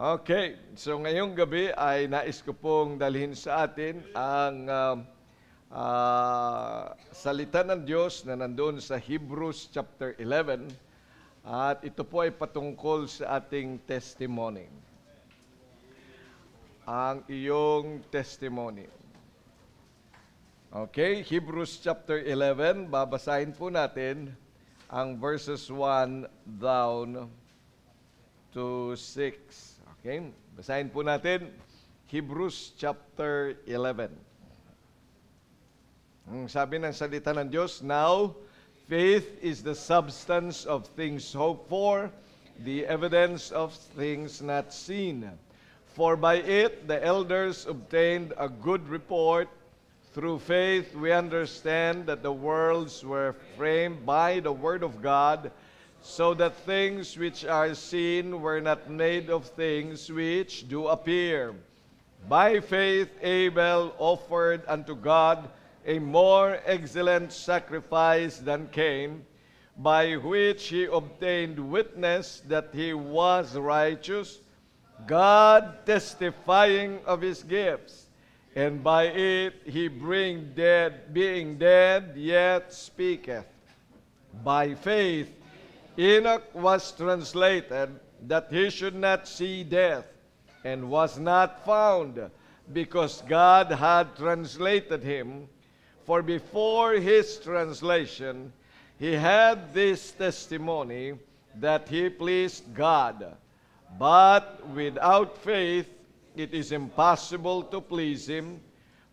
Okay, so ngayong gabi ay nais ko pong dalhin sa atin ang salita ng Diyos na nandun sa Hebrews chapter 11 at ito po ay patungkol sa ating testimony. Ang iyong testimony. Okay, Hebrews chapter 11, babasahin po natin ang verses 1 down to 6. Okay, basahin po natin Hebrews chapter 11. Ang sabi ng salita ng Diyos, "Now, faith is the substance of things hoped for, the evidence of things not seen. For by it the elders obtained a good report. Through faith we understand that the worlds were framed by the word of God, so that things which are seen were not made of things which do appear. By faith Abel offered unto God a more excellent sacrifice than Cain, by which he obtained witness that he was righteous, God testifying of his gifts, and by it he being dead yet speaketh. By faith Enoch was translated that he should not see death, and was not found, because God had translated him. For before his translation, he had this testimony that he pleased God. But without faith it is impossible to please him.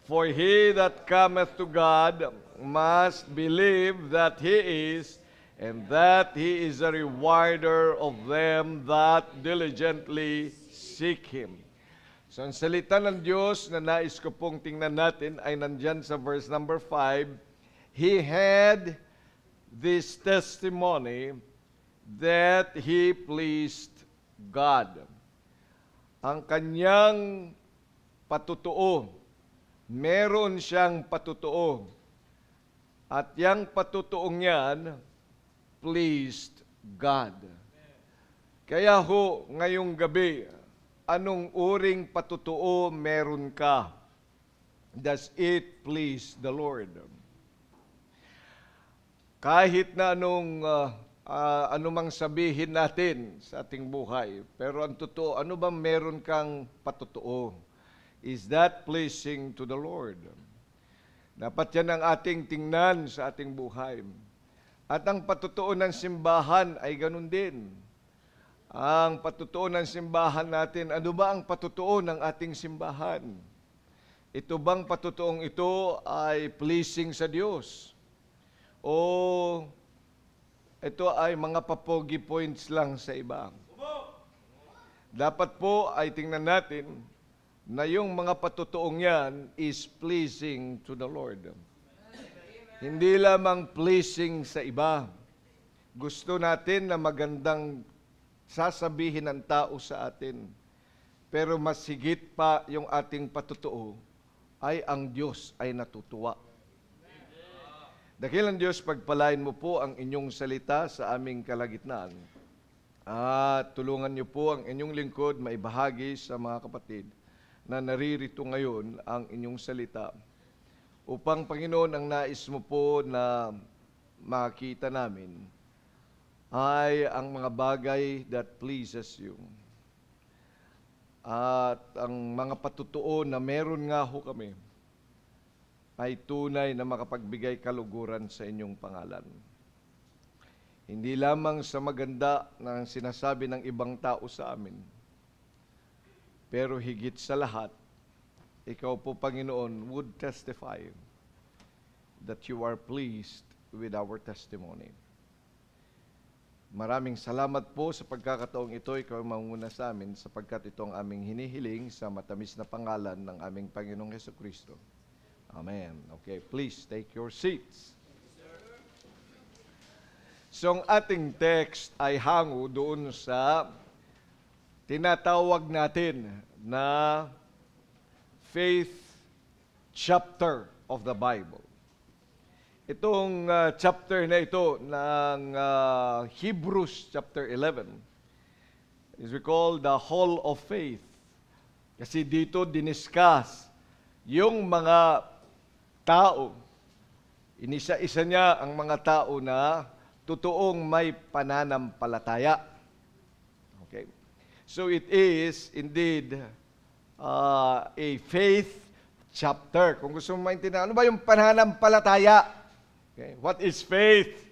For he that cometh to God must believe that he is, and that he is a rewarder of them that diligently seek him." So ang salita ng Diyos na nais ko pong tingnan natin ay nandyan sa verse number 5. He had this testimony that he pleased God. Ang kanyang patutuo, meron siyang patutuo. At yang patutuong yan, pleased God. Kaya ho, ngayong gabi, anong uring patutuo meron ka? Does it please the Lord? Kahit na anumang sabihin natin sa ating buhay, pero ang totoo, ano ba meron kang patutuo? Is that pleasing to the Lord? Dapat yan ang ating tingnan sa ating buhay. At ang patutuo ng simbahan ay ganun din. Ang patutuo ng simbahan natin, ano ba ang patutuo ng ating simbahan? Ito bang patutuong ito ay pleasing sa Diyos? O ito ay mga papogi points lang sa iba? Dapat po ay tingnan natin na yung mga patutuong yan is pleasing to the Lord. Hindi lamang pleasing sa iba. Gusto natin na magandang sasabihin ng tao sa atin. Pero mas higit pa yung ating patutuo ay ang Diyos ay natutuwa. Dakilang Diyos, pagpalain mo po ang inyong salita sa aming kalagitnaan. At tulungan niyo po ang inyong lingkod maibahagi sa mga kapatid na naririto ngayon ang inyong salita. Upang, Panginoon, ang nais mo po na makita namin ay ang mga bagay that pleases you. At ang mga patutuo na meron nga ho kami ay tunay na makapagbigay kaluguran sa inyong pangalan. Hindi lamang sa maganda na sinasabi ng ibang tao sa amin, pero higit sa lahat, ikaw po, Panginoon, would testify that you are pleased with our testimony. Maraming salamat po sa pagkakataong ito. Ikaw ang manguna sa amin sapagkat ito ang aming hinihiling sa matamis na pangalan ng aming Panginoong Hesukristo. Amen. Okay, please take your seats. So ang ating text ay hango doon sa tinatawag natin na faith chapter of the Bible. Itong chapter na ito ng Hebrews chapter 11 is we call the Hall of Faith. Kasi dito diniscuss yung mga tao. Inisa-isa niya ang mga tao na totoong may pananampalataya. Okay. So it is indeed a faith chapter. Kung gusto mo maintindihan, ano ba yung pananampalataya? Okay. What is faith?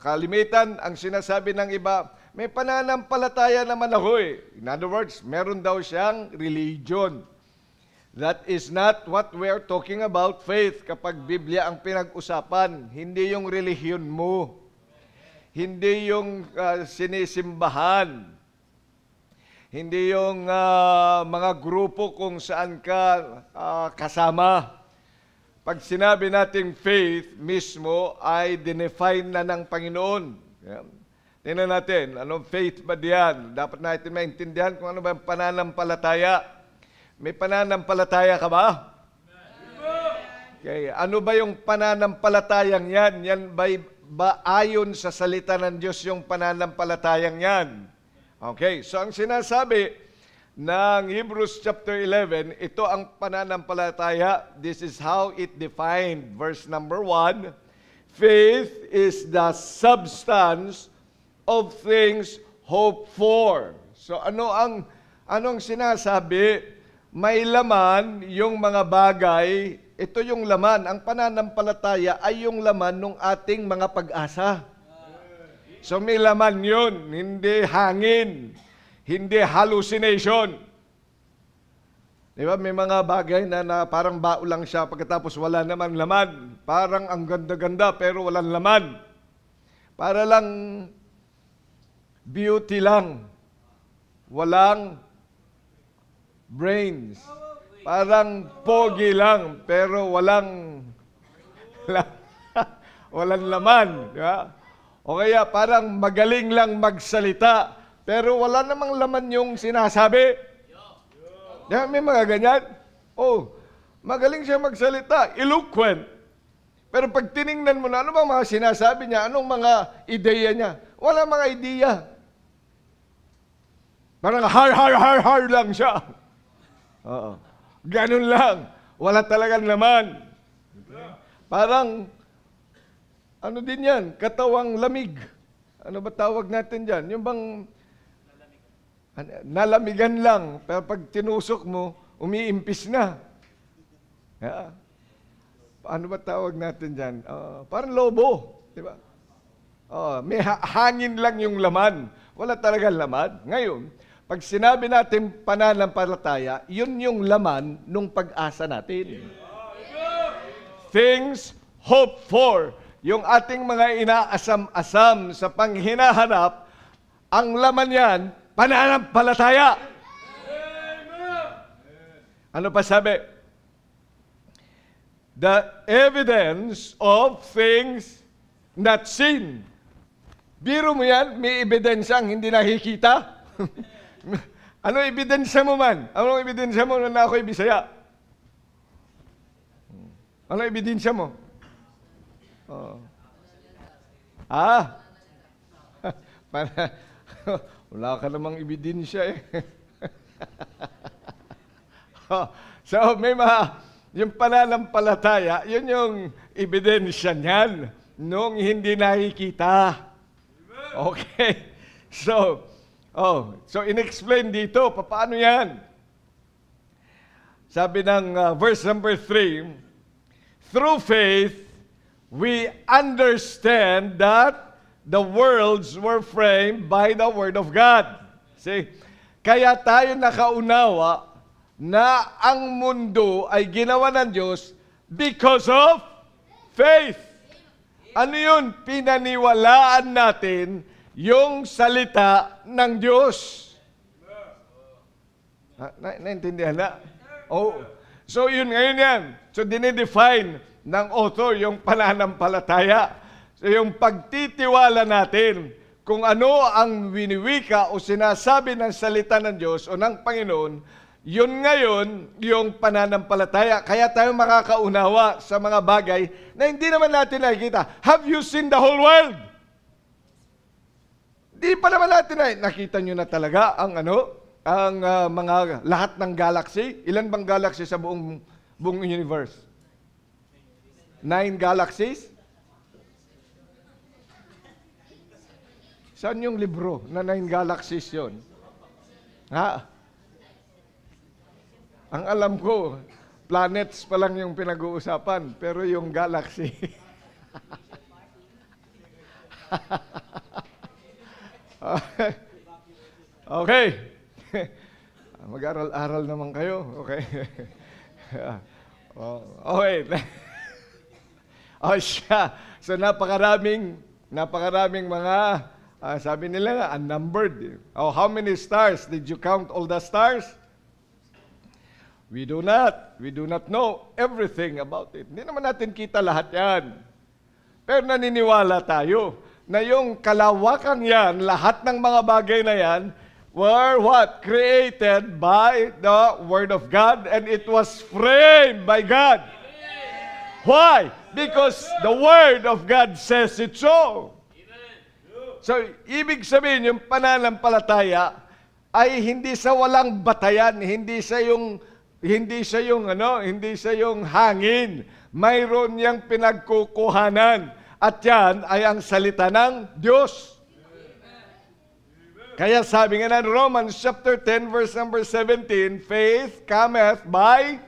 Kalimitan ang sinasabi ng iba, may pananampalataya naman ako eh. In other words, meron daw siyang religion. That is not what we are talking about, faith. Kapag Biblia ang pinag-usapan, hindi yung relihiyon mo. Hindi yung sinisimbahan. Hindi yung mga grupo kung saan ka kasama. Pag sinabi nating faith mismo ay dinefine na ng Panginoon. Tingnan natin, anong faith ba diyan? Dapat natin maintindihan kung ano ba ang pananampalataya. May pananampalataya ka ba? Okay. Ano ba yung pananampalatayang yan? Yan ba ayon sa salita ng Diyos yung pananampalatayang yan? Okay, so ang sinasabi ng Hebrews chapter 11, ito ang pananampalataya. This is how it defined. Verse number 1, faith is the substance of things hoped for. So anong sinasabi? May laman yung mga bagay. Ito yung laman. Ang pananampalataya ay yung laman ng ating mga pag-asa. So may laman yun, hindi hangin, hindi hallucination. Di ba? May mga bagay na parang bao lang siya pagkatapos wala naman laman. Parang ang ganda-ganda pero walang laman. Para lang beauty lang. Walang brains. Parang pogi lang pero walang laman. Di ba? O kaya parang magaling lang magsalita, pero wala namang laman yung sinasabi. Yeah, may mga ganyan. Oh, magaling siya magsalita, eloquent. Pero pag tiningnan mo na, ano ba mga sinasabi niya? Anong mga ideya niya? Wala mga ideya. Parang har lang siya. Oo. Ganun lang. Wala talagang laman. Parang ano din yan? Katawang lamig. Ano ba tawag natin dyan? Yung bang nalamigan lang, pero pag tinusok mo, umiimpis na. Yeah. Ano ba tawag natin dyan? Parang lobo. Di ba? May hangin lang yung laman. Wala talagang laman. Ngayon, pag sinabi natin pananampalataya, yun yung laman nung pag-asa natin. Things hoped for. Yung ating mga inaasam-asam sa panghinahanap, ang laman yan, pananampalataya. Ano pa sabi? The evidence of things not seen. Biro mo yan, may ebidensyang hindi nakikita. Ano ebidensya mo man? Ano ebidensya mo na ako'y Bisaya? Ano ebidensya mo? Wala ka namang ebidensya eh. So, may yung pananampalataya, yun yung ebidensya niyan nung hindi nakikita. Okay. So in-explain dito, paano yan? Sabi ng verse number 3, through faith, we understand that the worlds were framed by the Word of God. See? Kaya tayo nakaunawa na ang mundo ay ginawa ng Diyos because of faith. Ano yun? Pinaniwalaan natin yung salita ng Diyos. Naintindihan na? Oh. So yun ngayon yan. So dinidefine ng author yung pananampalataya. So yung pagtitiwala natin kung ano ang winiwika o sinasabi ng salita ng Diyos o ng Panginoon, yun ngayon yung pananampalataya. Kaya tayo makakaunawa sa mga bagay na hindi naman natin nakikita. Have you seen the whole world? Di pa naman natin nakita nyo na talaga ang mga lahat ng galaxy. Ilan bang galaxy sa buong universe? 9 galaxies? Saan yung libro na 9 galaxies yun? Ha? Ang alam ko, planets pa lang yung pinag-uusapan, pero yung galaxy. Okay. Mag-aral-aral naman kayo. Okay. Okay. Siya. So napakaraming mga, sabi nila nga, unnumbered. How many stars? Did you count all the stars? We do not know everything about it. Hindi naman natin kita lahat yan. Pero naniniwala tayo na yung kalawakan yan, lahat ng mga bagay na yan, were what? Created by the Word of God, and it was framed by God. Why? Because the Word of God says it so. So, ibig sabihin, yung pananampalataya ay hindi sa walang batayan, hindi sa yung hangin. Mayroon niyang pinagkukuhanan, at yan ay ang salita ng Diyos. Kaya sabi nga ng Romans chapter 10 verse number 17, faith cometh by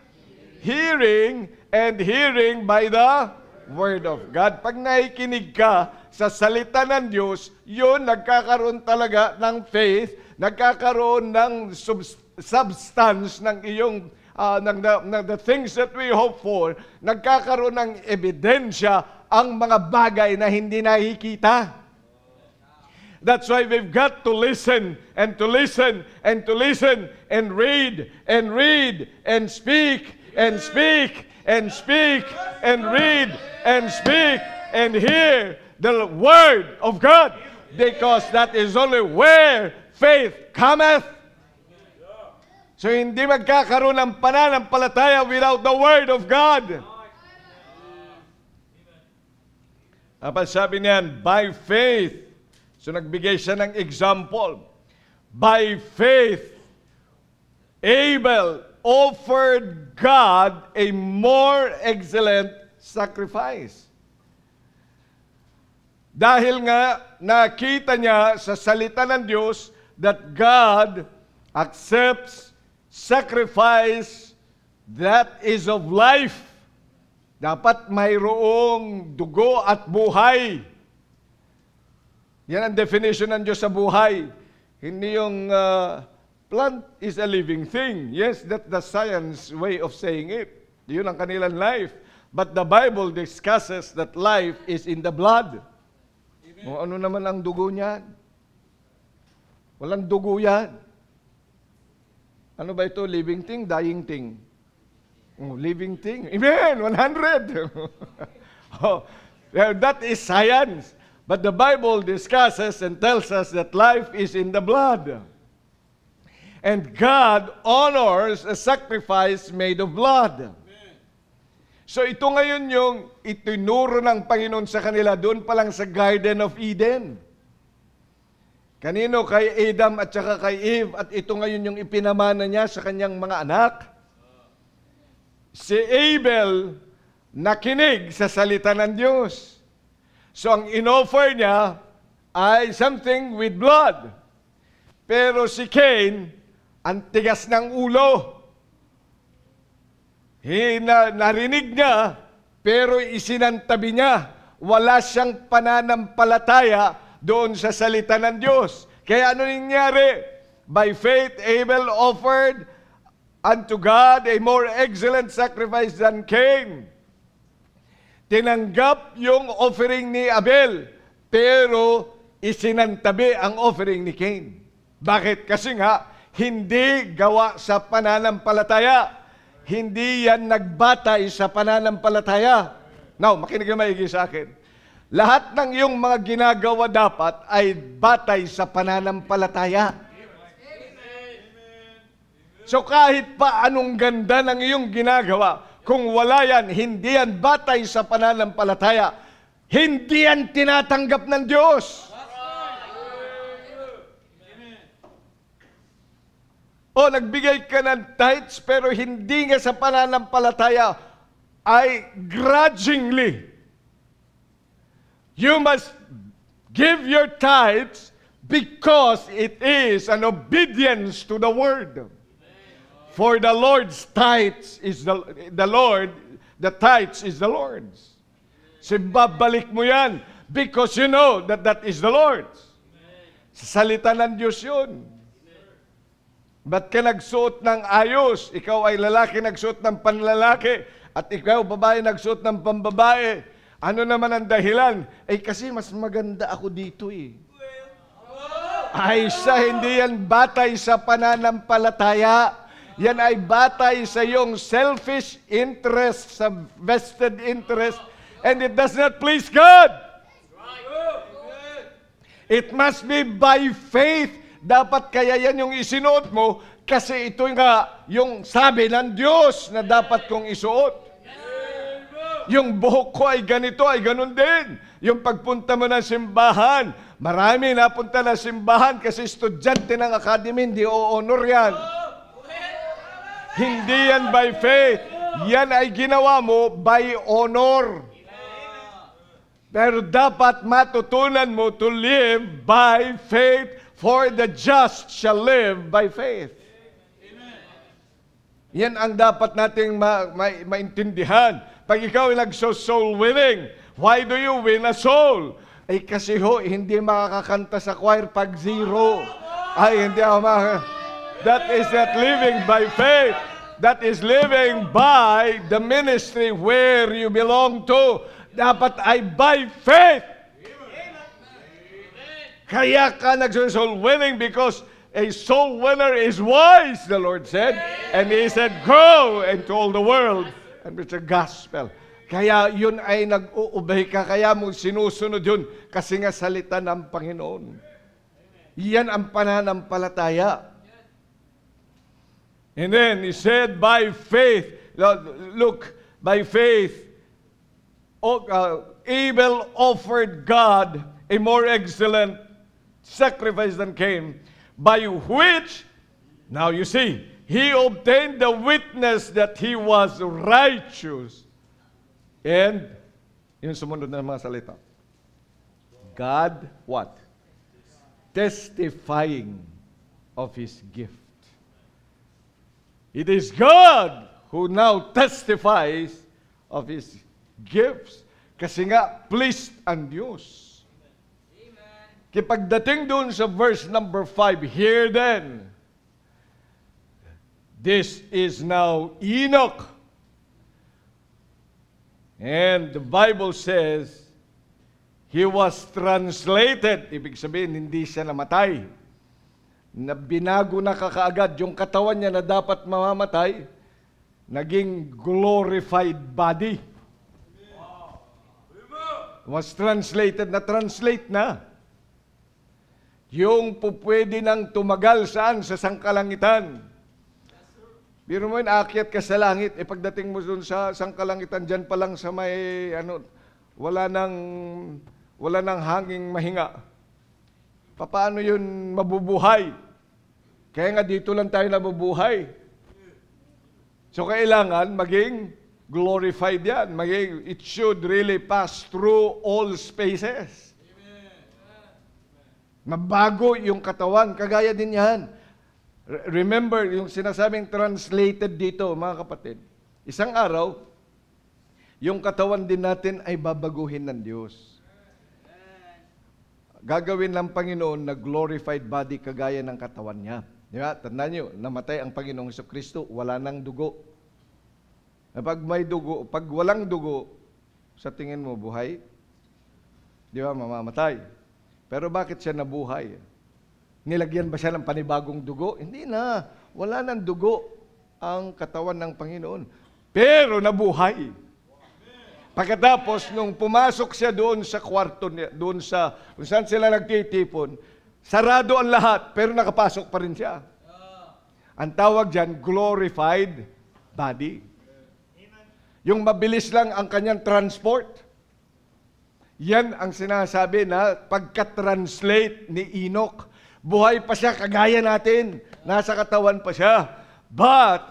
hearing, and hearing by the Word of God. Pag nakikinig ka sa salita ng Diyos, yun, nagkakaroon talaga ng faith, nagkakaroon ng substance ng iyong, the things that we hope for, nagkakaroon ng ebidensya ang mga bagay na hindi nakikita. That's why we've got to listen and to listen and to listen and read and read and speak and speak and speak and read and speak and hear the Word of God, because that is only where faith cometh. So hindi magkakaroon ng pananampalataya without the Word of God. Apa sabi niyan? By faith. So nagbigay siya ng example. By faith, Abel offered God a more excellent sacrifice. Dahil nga nakita niya sa salita ng Diyos that God accepts sacrifice that is of life. Dapat mayroong dugo at buhay. Yan ang definition ng Diyos sa buhay. Hindi yung plant is a living thing. Yes, that's the science way of saying it. Yun ang kanilang life. But the Bible discusses that life is in the blood. O ano naman ang dugo niyan? Walang dugo yan. Ano ba ito? Living thing, dying thing? Living thing. Amen! 100! That is science. But the Bible discusses and tells us that life is in the blood. And God honors a sacrifice made of blood. So ito ngayon yung itinuro ng Panginoon sa kanila doon pa lang sa Garden of Eden. Kanino? Kay Adam at saka kay Eve. At ito ngayon yung ipinamana niya sa kanyang mga anak. Si Abel nakinig sa salita ng Diyos. So ang inoffer niya ay something with blood. Pero si Cain, ang tigas ng ulo. Narinig niya, pero isinantabi niya. Wala siyang pananampalataya doon sa salita ng Diyos. Kaya ano nangyari? By faith, Abel offered unto God a more excellent sacrifice than Cain. Tinanggap yung offering ni Abel, pero isinantabi ang offering ni Cain. Bakit? Kasi nga, hindi gawa sa pananampalataya. Hindi yan nagbatay sa pananampalataya. Now, makinig na maigi sa akin. Lahat ng iyong mga ginagawa dapat ay batay sa pananampalataya. So kahit pa anong ganda ng iyong ginagawa, kung wala yan, hindi yan batay sa pananampalataya, hindi yan tinatanggap ng Diyos. O nagbigay ka ng tithes pero hindi nga sa pananampalataya, ay grudgingly. You must give your tithes because it is an obedience to the word. For the Lord's tithes is the Lord, the tithes is the Lord's. So babalik mo yan because you know that that is the Lord's. Sa salita ng Diyos yun. Ba't ka nagsuot ng ayos? Ikaw ay lalaki nagsuot ng panlalaki at ikaw babae nagsuot ng pambabae. Ano naman ang dahilan? Eh kasi mas maganda ako dito eh. Ay hindi yan batay sa pananampalataya. Yan ay batay sa iyong selfish interest, sa vested interest, and it does not please God. It must be by faith. Dapat kaya yan yung isinuot mo kasi ito nga yung sabi ng Diyos na dapat kong isuot. Yung buhok ko ay ganito, ay ganun din. Yung pagpunta mo ng simbahan, marami napunta ng simbahan kasi estudyante ng academy, hindi o-honor yan. Hindi yan by faith. Yan ay ginawa mo by honor. Pero dapat matutunan mo to live by faith, for the just shall live by faith. Yan ang dapat nating maintindihan. Pag ikaw ay nagso-soul winning, why do you win a soul? Ay kasi hindi makakakanta sa choir pag zero. Ay, hindi ako That is not living by faith. That is living by the ministry where you belong to. Dapat ay by faith. Kaya ka nagso-soul winning because a soul winner is wise, the Lord said. And He said, go into all the world and preach the gospel. Kaya yun ay nag-uubay ka, kaya mo sinusunod yun kasi nga salita ng Panginoon. Yan ang pananampalataya. And then He said, by faith, look, by faith, Abel offered God a more excellent sacrifice than Cain, by which, now you see, he obtained the witness that he was righteous. And, yung sumunod na mga salita, God, what? Testifying of His gift. It is God who now testifies of His gifts. Kasi nga, pleased ang Diyos. Pagdating doon sa verse number 5, here then, this is now Enoch. And the Bible says, he was translated. Ibig sabihin, hindi siya namatay. Na binago na kakaagad yung katawan niya na dapat mamamatay, naging glorified body. Was translated na translate na. Yung pupwede nang tumagal saan? Sa sangkalangitan. Biro mo yun, aakyat ka sa langit. E pagdating mo dun sa sangkalangitan, dyan pa lang sa may, wala nang hanging mahinga. Paano yun mabubuhay? Kaya nga dito lang tayo nabubuhay. So kailangan maging glorified yan. It should really pass through all spaces. Mabago yung katawan, kagaya din yan. Remember, yung sinasabing translated dito, mga kapatid. Isang araw, yung katawan din natin ay babaguhin ng Diyos. Gagawin ng Panginoon na glorified body kagaya ng katawan niya. Di ba? Tandaan nyo, namatay ang Panginoong Jesucristo, wala nang dugo. Pag may dugo, pag walang dugo, sa tingin mo, buhay? Di ba? Mamamatay. Pero bakit siya nabuhay? Nilagyan ba siya ng panibagong dugo? Hindi na. Wala nang dugo ang katawan ng Panginoon. Pero nabuhay. Pagkatapos, nung pumasok siya doon sa kwarto niya, doon sa kung saan sila nagtitipon, sarado ang lahat, pero nakapasok pa rin siya. Ang tawag dyan, glorified body. Yung mabilis lang ang kanyang transport. Yan ang sinasabi na pagka-translate ni Enoch. Buhay pa siya, kagaya natin. Nasa katawan pa siya. But,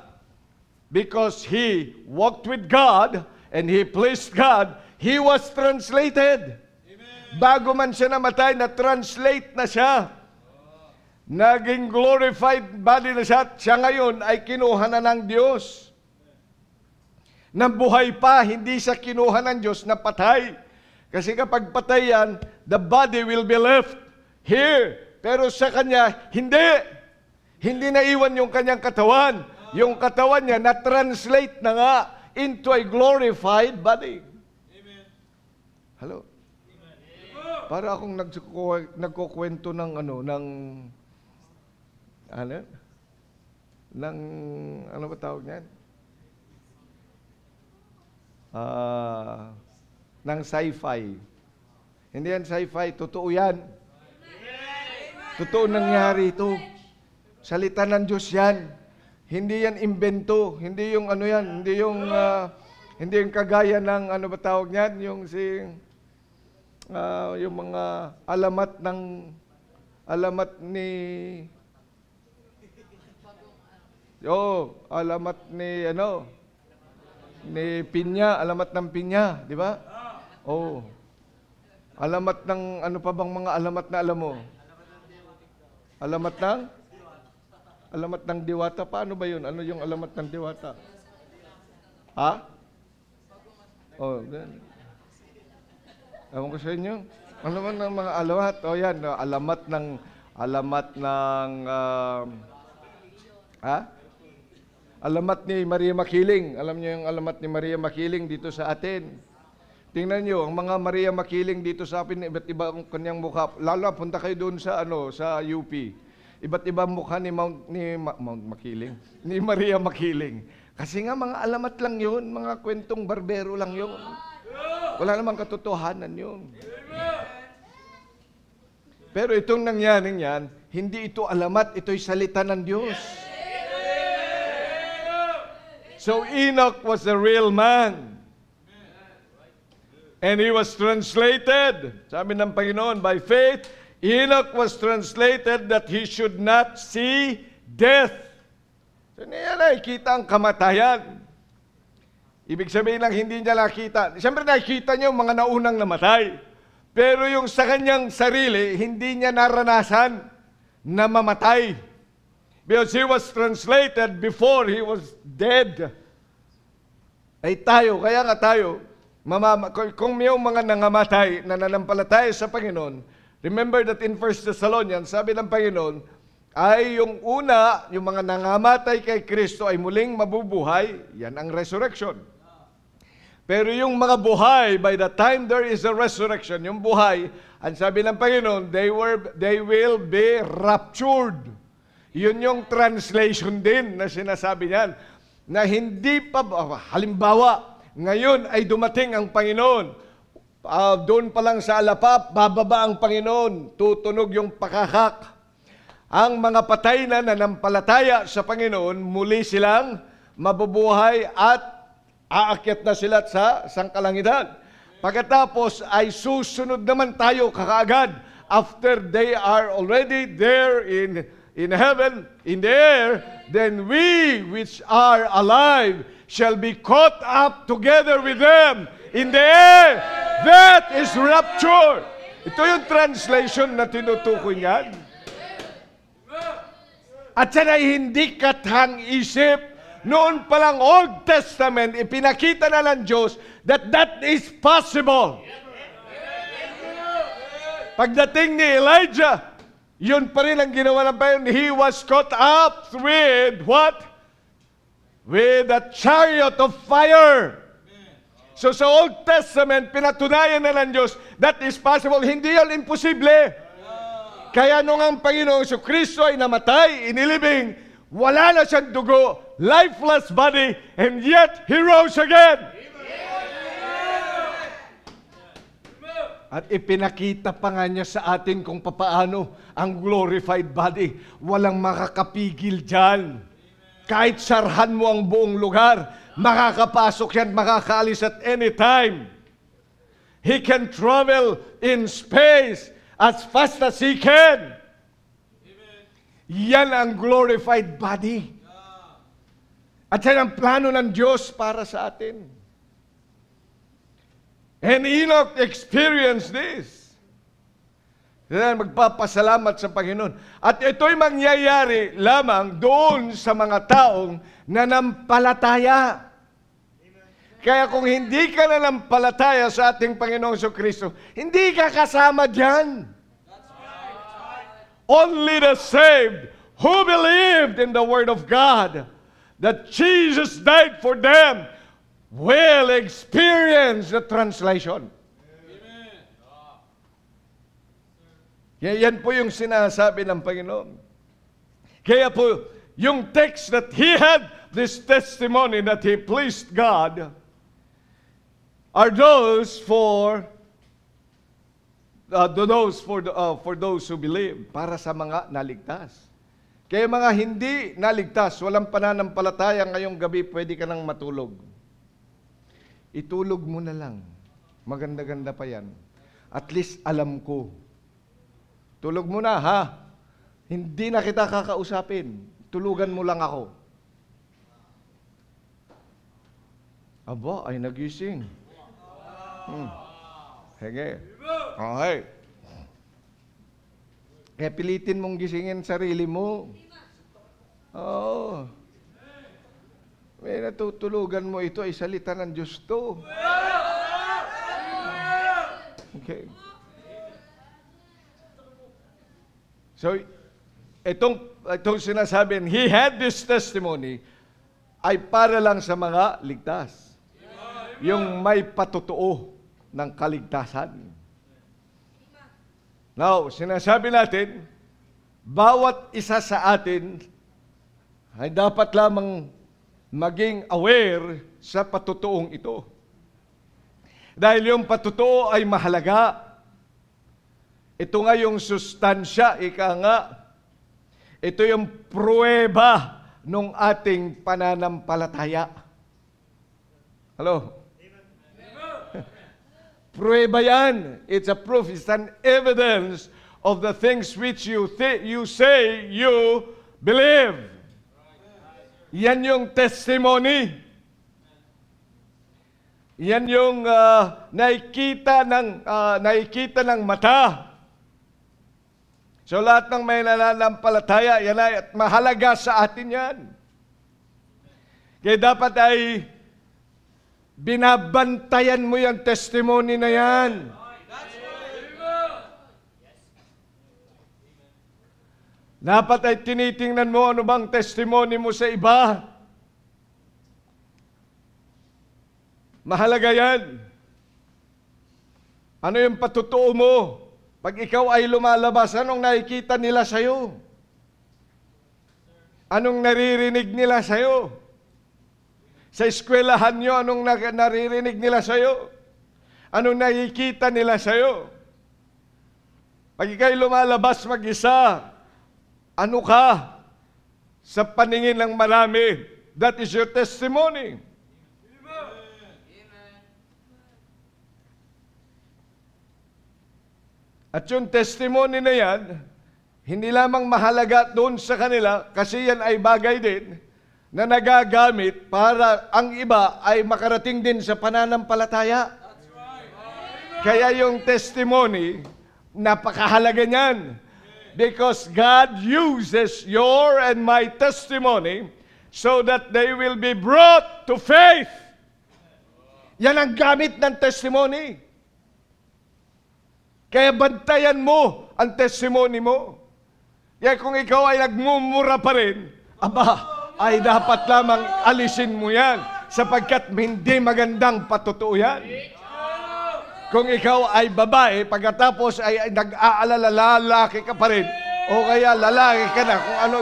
because he walked with God, and he pleased God, he was translated. Amen. Bago man siya namatay, na-translate na siya. Naging glorified body na siya. Siya ngayon ay kinuha na ng Diyos. Nang buhay pa, hindi siya kinuha ng Diyos na patay. Kasi kapag patay yan, the body will be left here. Pero sa kanya, hindi. Hindi naiwan yung kanyang katawan. Yung katawan niya na-translate na nga into a glorified body. Amen. Hello? Amen. Para akong nagkukwento ng ano ba tawag niyan? Ng sci-fi. Hindi yan sci-fi, totoo yan. Totoo nangyari ito. Salita ng Diyos yan. Hindi yan imbento. Hindi yung ano yan. Hindi yung kagaya ng ano ba tawag niyan? Yung mga alamat ni Pinya, alamat ng Pinya, di ba? Oh. Alamat ng ano pa bang mga alamat na alam mo? Alamat ng diwata. Paano ba yun? Ano yung alamat ng diwata? Ha? Oh, then. Ewan ko sa inyo. Ano man ng mga alamat? O yan, alamat ni Maria Makiling. Alam niyo yung alamat ni Maria Makiling dito sa atin. Tingnan niyo, ang mga Maria Makiling dito sa atin, iba't iba ang kanyang mukha. Lalo, punta kayo doon sa UP. Iba't iba mukha ni Maria Makiling. Kasi nga mga alamat lang yun, mga kwentong barbero lang yun. Wala namang katotohanan yun. Pero itong nangyaring yan, hindi ito alamat, ito'y salita ng Diyos. So Enoch was a real man. And he was translated, sabi ng Panginoon, by faith, Enoch was translated that he should not see death. So niya nakikita ang kamatayan. Ibig sabihin lang, hindi niya nakita. Siyempre nakikita niya yung mga naunang namatay. Pero yung sa kanyang sarili, hindi niya naranasan na mamatay. Because he was translated before he was dead. Ay tayo, kaya nga tayo, kung may mga nangamatay na nanampalataya sa Panginoon, remember that in 1 Thessalonians, sabi ng Panginoon, ay yung una, yung mga nangamatay kay Kristo ay muling mabubuhay, yan ang resurrection. Pero yung mga buhay, by the time there is a resurrection, yung buhay, ang sabi ng Panginoon, they will be raptured. Yun yung translation din na sinasabi niyan, na hindi pa, halimbawa, ngayon ay dumating ang Panginoon. Doon pa lang sa alapap, bababa ang Panginoon, tutunog yung pakakak. Ang mga patay na nanampalataya sa Panginoon, muli silang mabubuhay at aakyat na sila sa sangkalangitan. Pagkatapos ay susunod naman tayo kakaagad after they are already there in heaven, in the air, then we which are alive shall be caught up together with them in the air. That is rapture. Ito yung translation na tinutukoy niyan. At yan ay hindi katang-isip. Noon palang Old Testament, ipinakita na ng Diyos that is possible. Pagdating ni Elijah, yun pa rin ang ginawa ng Panginoon. He was caught up with what? With a chariot of fire. So sa Old Testament, pinatunayan na ng Diyos that is possible. Hindi yan imposible. Kaya nung ang Panginoong Kristo ay namatay, inilibing, wala na siyang dugo, lifeless body, and yet He rose again. At ipinakita pa nga niya sa atin kung papaano ang glorified body. Walang makakapigil dyan. Kahit sarhan mo ang buong lugar, makakapasok yan, makakaalis at any time. He can travel in space as fast as He can. Yan ang glorified body. At yan ang plano ng Diyos para sa atin. And Enoch experienced this. Yan, magpapasalamat sa Panginoon. At ito'y mangyayari lamang doon sa mga taong nanampalataya. Kaya kung hindi ka nanampalataya sa ating Panginoong Jesucristo, hindi ka kasama dyan. Only the saved who believed in the Word of God, that Jesus died for them, will experience the translation. Amen. Yan po yung sinasabi ng Panginoon. Kaya po, yung text that he had this testimony that he pleased God are those for those who believe, para sa mga naligtas. Kaya mga hindi naligtas, walang pananampalataya ngayong gabi, pwede ka nang matulog. Itulog mo na lang. Maganda-ganda pa yan. At least alam ko. Tulog mo na, ha? Hindi na kita kakausapin. Tulugan mo lang ako. Aba, ay nagising. Sige. Okay. Kaya pilitin mong gisingin sarili mo. Oo. May natutulugan mo, ito ay salita ng Diyos to. Okay. So, itong sinasabi, he had this testimony, ay para lang sa mga ligtas. Yung may patutuo ng kaligtasan. Now, sinasabi natin, bawat isa sa atin ay dapat lamang maging aware sa patutuong ito. Dahil yung patutuo ay mahalaga. Ito nga yung sustansya, ika nga. Ito yung pruweba ng ating pananampalataya. Hello? Pruweba yan. It's a proof. It's an evidence of the things which you say you believe. Yan yung testimony. Yan yung nakikita ng mata. So lahat ng may nananampalataya, yan ay at mahalaga sa atin yan. Kaya dapat ay binabantayan mo yung testimony na yan. Dapat ay tinitingnan mo ano bang testimony mo sa iba. Mahalaga yan. Ano yung patutuo mo? Pag ikaw ay lumalabas, anong nakikita nila sa'yo? Anong naririnig nila sa'yo? Sa eskwelahan nyo, anong naririnig nila sa'yo? Anong nakikita nila sa'yo? Pag ikaw'y lumalabas mag-isa, ano ka sa paningin ng marami? That is your testimony. At yung testimony na yan, hindi lamang mahalaga doon sa kanila, kasi yan ay bagay din na nagagamit para ang iba ay makarating din sa pananampalataya. Kaya yung testimony, napakahalaga niyan. Because God uses your and my testimony so that they will be brought to faith. Yan ang gamit ng testimony. Kaya bantayan mo ang testimony mo. Kaya kung ikaw ay nagmumura pa rin, aba, ay dapat lamang alisin mo yan sapagkat hindi magandang patutuo yan. Kung ikaw ay babae, pagkatapos ay nag-aalala, lalaki ka pa rin, o kaya lalaki ka na, kung ano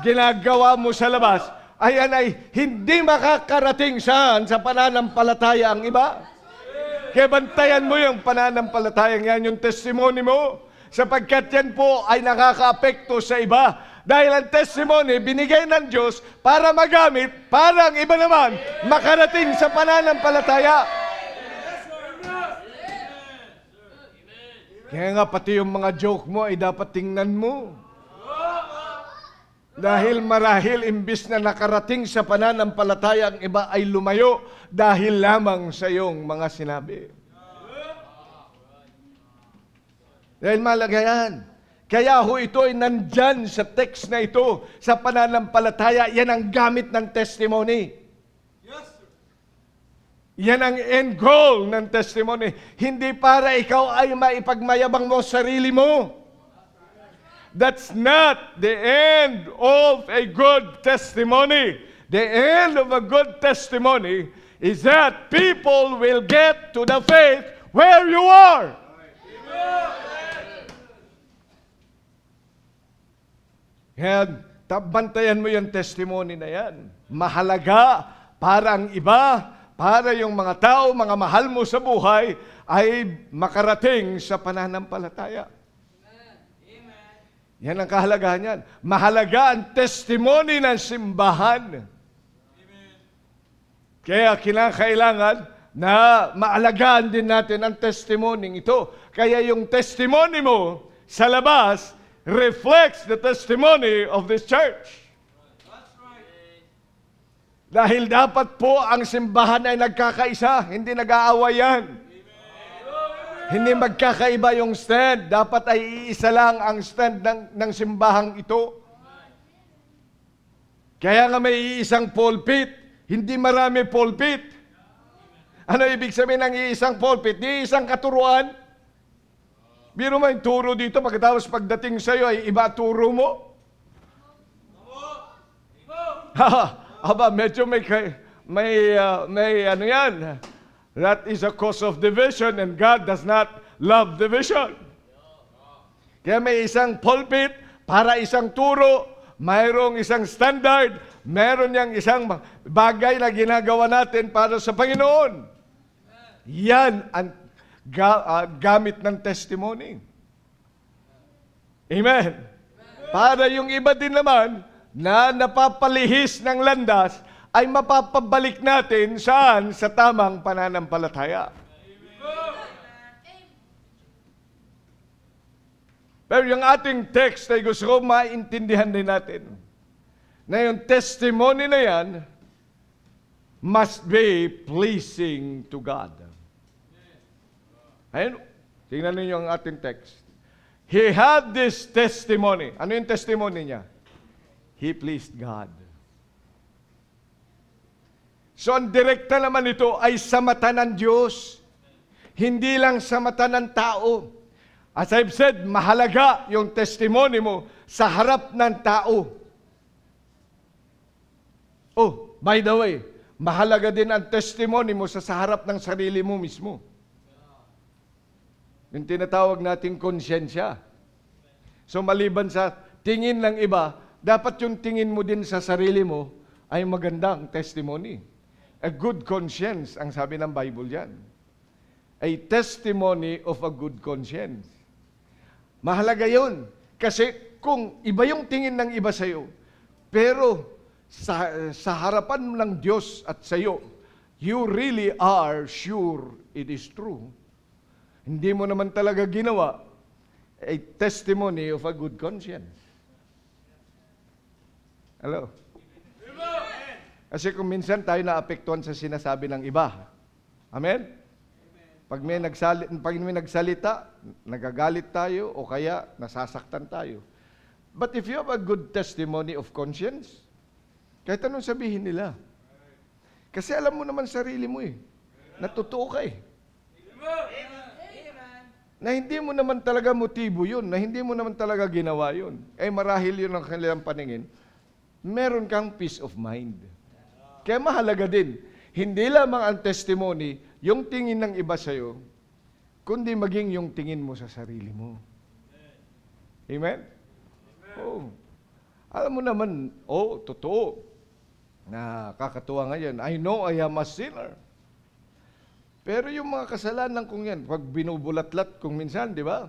ginagawa mo sa labas, ayan ay hindi makakarating saan sa pananampalataya ang iba. Kaya bantayan mo yung pananampalatayang yan, yung testimony mo, sapagkat yan po ay nakaka-apekto sa iba. Dahil ang testimony, binigay ng Diyos para magamit, para ang iba naman makarating sa pananampalataya. Kaya nga pati yung mga joke mo ay dapat tingnan mo. Dahil marahil imbis na nakarating sa pananampalataya, ang iba ay lumayo dahil lamang sa iyong mga sinabi. Dahil malaga yan. Kaya ho ito ay nandyan sa text na ito, sa pananampalataya, yan ang gamit ng testimony. Yan ang end goal ng testimony. Hindi para ikaw ay maipagmayabang mo sarili mo. That's not the end of a good testimony. The end of a good testimony is that people will get to the faith where you are. Yan, bantayan mo yung testimony na yan. Mahalaga para ang iba, para yung mga tao, mga mahal mo sa buhay, ay makarating sa pananampalataya. Yan ang kahalagahan yan. Mahalaga ang testimony ng simbahan. Kaya kinakailangan na maalagaan din natin ang testimony ito. Kaya yung testimony mo sa labas reflects the testimony of this church. Dahil dapat po ang simbahan ay nagkakaisa, hindi nag-aawayan. Hindi magkakaiba yung stand. Dapat ay iisa lang ang stand ng simbahang ito. Kaya nga may iisang pulpit, hindi marami pulpit. Ano ibig sabihin ng iisang pulpit? Di isang katuruan. Biro mo yung turo dito, pagkatapos pagdating sa'yo ay iba turo mo. Aba, medyo may ano yan. That is a cause of division and God does not love division. Kaya may isang pulpit para isang turo, mayroong isang standard, mayroon niyang isang bagay na ginagawa natin para sa Panginoon. Yan ang gamit ng testimony. Amen. Para yung iba din naman na napapalihis ng landas, ay mapapabalik natin saan? Sa tamang pananampalataya. Pero yung ating text ay gusto ko maintindihan din natin na yung testimony na yan must be pleasing to God. Ayun, tingnan ninyo ang ating text. He had this testimony. Ano yung testimony niya? He pleased God. So, ang direkta naman ito ay sa mata ng Diyos. Hindi lang sa mata ng tao. As I've said, mahalaga yung testimony mo sa harap ng tao. Oh, by the way, mahalaga din ang testimony mo sa harap ng sarili mo mismo. Yung tinatawag nating konsyensya. So, maliban sa tingin ng iba, dapat yung tingin mo din sa sarili mo ay magandang testimony. A good conscience, ang sabi ng Bible yan. A testimony of a good conscience. Mahalaga yun. Kasi kung iba yung tingin ng iba sa'yo, pero sa harapan ng Diyos at sa'yo, you really are sure it is true. Hindi mo naman talaga ginawa a testimony of a good conscience. Hello? Kasi kung minsan tayo naapektuhan sa sinasabi ng iba. Amen? Pag may nagsalita, nagagalit tayo o kaya nasasaktan tayo. But if you have a good testimony of conscience, kahit anong sabihin nila. Kasi alam mo naman sarili mo eh. Natutuo ka eh. Na hindi mo naman talaga motibo yun, na hindi mo naman talaga ginawa yun. Eh marahil yun ang kanilang paningin. Meron kang peace of mind. Kaya mahalaga din, hindi lamang ang testimony, yung tingin ng iba sa'yo, kundi maging yung tingin mo sa sarili mo. Amen? Oh. Alam mo naman, totoo. Na kakatuwa ngayon, I know I am a sinner. Pero yung mga kasalanan kong yan, pag binubulatlat kung minsan, di ba?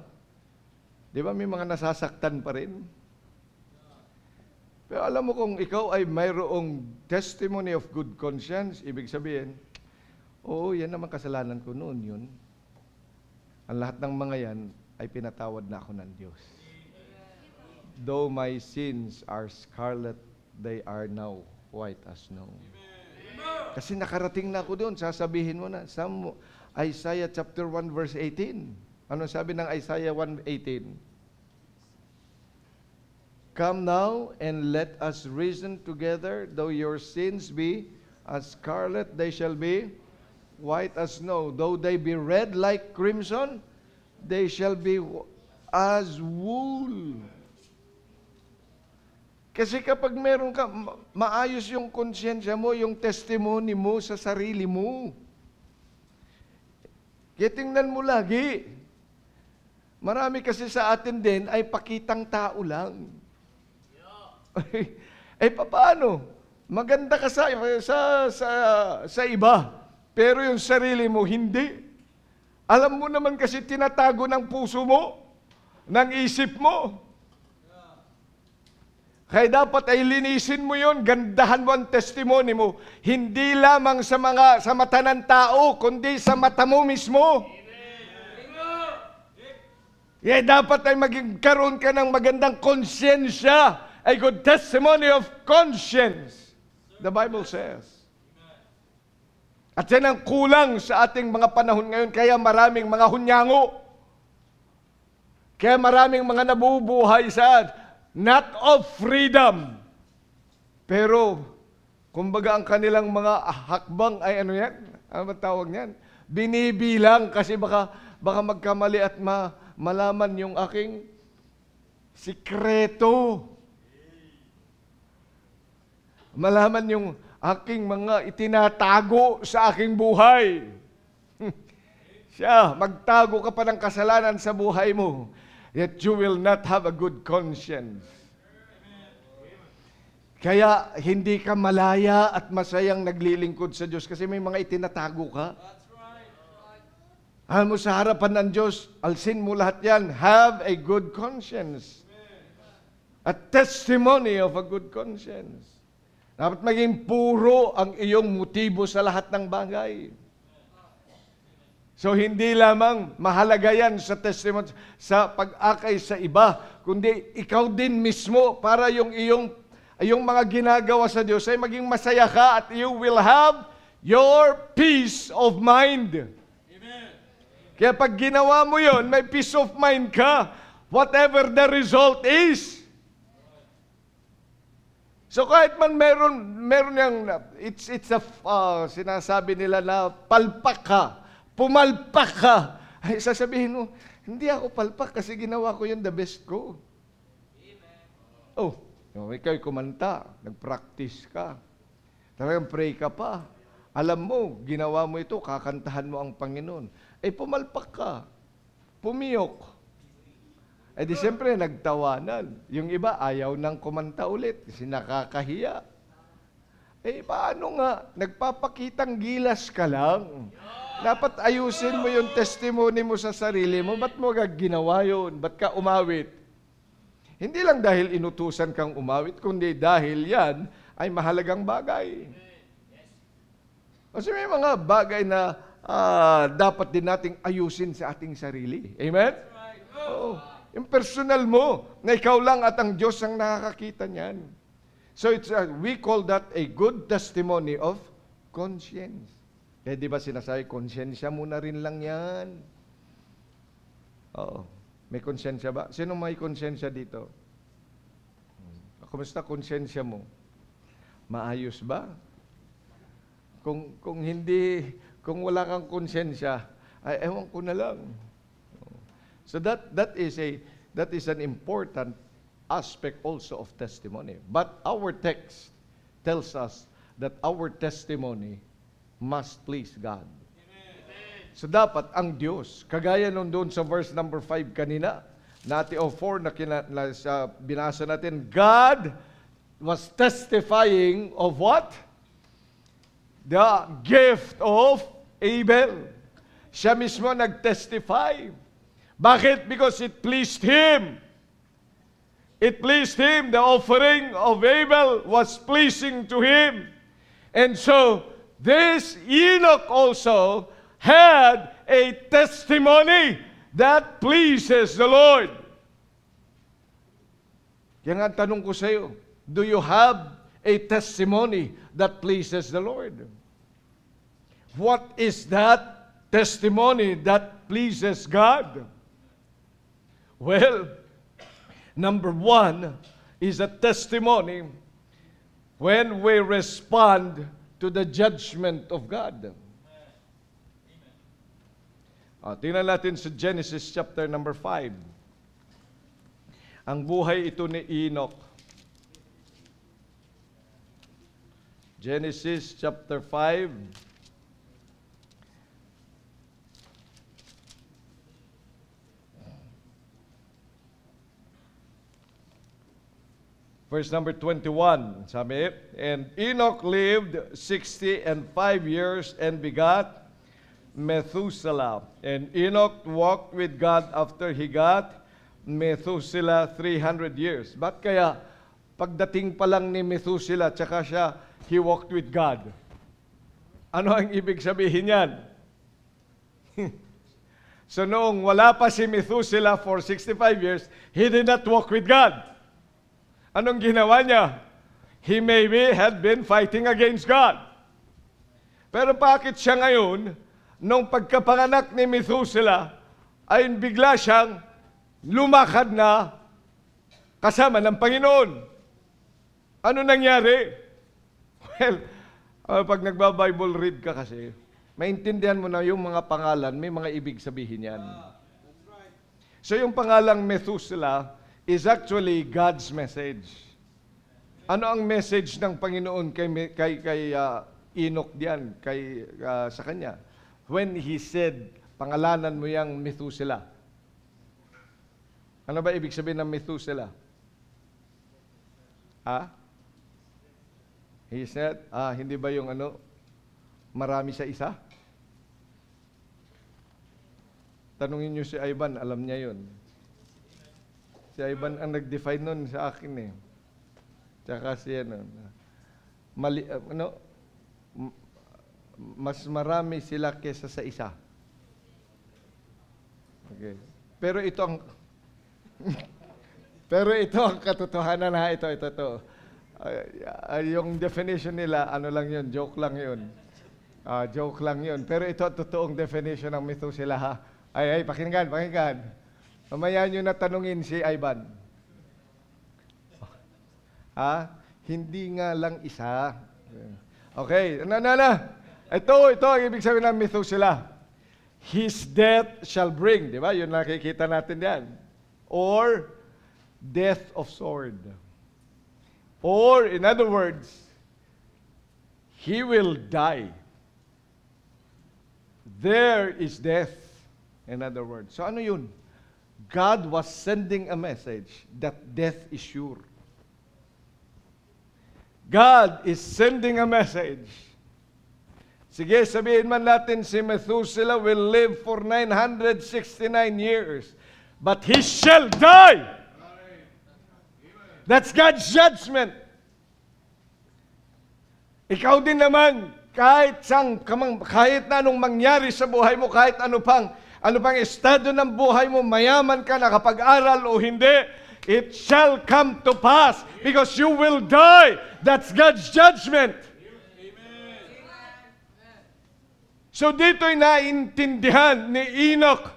Di ba may mga nasasaktan pa rin? Pero alam mo kung ikaw ay mayroong testimony of good conscience, ibig sabihin, oo, yan naman kasalanan ko noon yun. Ang lahat ng mga yan ay pinatawad na ako ng Diyos. though my sins are scarlet, they are now white as snow. Kasi nakarating na ako doon, sasabihin mo na. Isaiah chapter 1 verse 18. Ano sabi ng Isaiah 1:18? Come now and let us reason together, though your sins be as scarlet, they shall be white as snow. Though they be red like crimson, they shall be as wool. Kasi kapag meron ka, maayos yung konsyensya mo, yung testimony mo sa sarili mo. Kaya tingnan mo lagi. Marami kasi sa atin din ay pakitang tao lang. Paano? Maganda ka sa iba, pero yung sarili mo, hindi. Alam mo naman kasi tinatago ng puso mo, ng isip mo. Kaya dapat ay linisin mo yon, gandahan mo ang testimony mo, hindi lamang sa mata ng tao, kundi sa mata mo mismo. Kaya dapat ay magkaroon ka ng magandang konsyensya, a good testimony of conscience, the Bible says. At yan ang kulang sa ating mga panahon ngayon, kaya maraming mga hunyango, kaya maraming mga nabubuhay sa not of freedom. Pero, kumbaga ang kanilang mga hakbang ay ano yan? Ano tawag niyan? Binibilang kasi baka magkamali at malaman yung aking sikreto. Malaman yung aking mga itinatago sa aking buhay. Siya, magtago ka pa ng kasalanan sa buhay mo, yet you will not have a good conscience. Kaya hindi ka malaya at masayang naglilingkod sa Diyos kasi may mga itinatago ka. Alam mo, sa harapan ng Diyos, alsin mo lahat yan. Have a good conscience. A testimony of a good conscience. Dapat maging puro ang iyong motibo sa lahat ng bagay. So, hindi lamang mahalaga yan sa testimony, sa pag-akay sa iba, kundi ikaw din mismo para yung mga ginagawa sa Diyos ay maging masaya ka at you will have your peace of mind. Amen. Kaya pag ginawa mo yon, may peace of mind ka, whatever the result is. So kahit man meron yung, it's a, sinasabi nila na palpak ka, pumalpak ka, ay sasabihin mo, hindi ako palpak kasi ginawa ko yun the best ko. Amen. Ikaw'y kumanta, nag-practice ka, talagang pray ka pa. Alam mo, ginawa mo ito, kakantahan mo ang Panginoon. Pumalpak ka, pumiyok. Di siyempre, nagtawanan. Yung iba, ayaw nang kumanta ulit kasi nakakahiya. Paano nga? Nagpapakitang gilas ka lang. Dapat ayusin mo yung testimony mo sa sarili mo. Ba't mo ginawa yun? Ba't ka umawit? Hindi lang dahil inutusan kang umawit, kundi dahil yan ay mahalagang bagay. Kasi may mga bagay na dapat din nating ayusin sa ating sarili. Amen? Oo. Yung personal mo, na ikaw lang at ang Diyos ang nakakakita niyan. So we call that a good testimony of conscience. Kaya di ba sinasabi, konsyensya mo na rin lang yan. Oo. May konsyensya ba? Sino may konsyensya dito? Kumusta konsyensya mo? Maayos ba? Kung hindi, kung wala kang konsyensya, ay ewan ko na lang. So that is an important aspect also of testimony. But our text tells us that our testimony must please God. Amen. So dapat ang Diyos, kagaya nung doon sa verse number 5 kanina, nati o 4 na binasa natin, God was testifying of what? The gift of Abel. Siya mismo nag-testify. Bakit? Because it pleased Him. It pleased Him. The offering of Abel was pleasing to Him. And so, this Enoch also had a testimony that pleases the Lord. Yan ang tanong ko sa iyo. Do you have a testimony that pleases the Lord? What is that testimony that pleases God? Well, number one is a testimony when we respond to the judgment of God. Tingnan natin sa Genesis chapter number 5. Ang buhay ito ni Enoch. Genesis chapter 5. Verse number 21, sabi, and Enoch lived 65 years and begot Methuselah. And Enoch walked with God after he got Methuselah 300 years. Ba't kaya pagdating pa lang ni Methuselah, tsaka siya, he walked with God? Ano ang ibig sabihin yan? So noong wala pa si Methuselah for 65 years, he did not walk with God. Anong ginawa niya? He maybe had been fighting against God. Pero bakit siya ngayon, nung pagkapanganak ni Methuselah, ay bigla siyang lumakad na kasama ng Panginoon? Ano nangyari? Well, pag nagba-Bible read ka kasi, maintindihan mo na yung mga pangalan, may mga ibig sabihin yan. So yung pangalang Methuselah is actually God's message. Ano ang message ng Panginoon kay Enoch diyan, sa kanya? When he said, pangalanan mo yang Methuselah. Ano ba ibig sabihin ng Methuselah? He said, hindi ba yung marami sa isa? Tanungin niyo si Ivan, alam niya yun. Si Ivan ang nag-define nun sa akin eh. Tsaka si mas marami sila kesa sa isa. Okay. Pero ito ang katotohanan na ito. Yung definition nila, lang yun, joke lang yun. Joke lang yun. Pero ito ang totoong definition ng Methuselah. Ay, pakinggan. Mamaya nyo na tanungin si Ivan. Hindi nga lang isa. Okay, Ito ang ibig sabihin ng Methuselah. His death shall bring, di ba? Yun nakikita natin yan. Or, death of sword. Or, in other words, he will die. There is death. In other words. So ano yun? God was sending a message that death is sure. God is sending a message. Sige, sabihin man natin si Methuselah will live for 969 years, but he shall die. That's God's judgment. Ikaw din naman, kahit na anong mangyari sa buhay mo, kahit ano pang estado ng buhay mo, mayaman ka, nakapag-aral o hindi, it shall come to pass because you will die. That's God's judgment. Amen. So dito'y naintindihan ni Enoch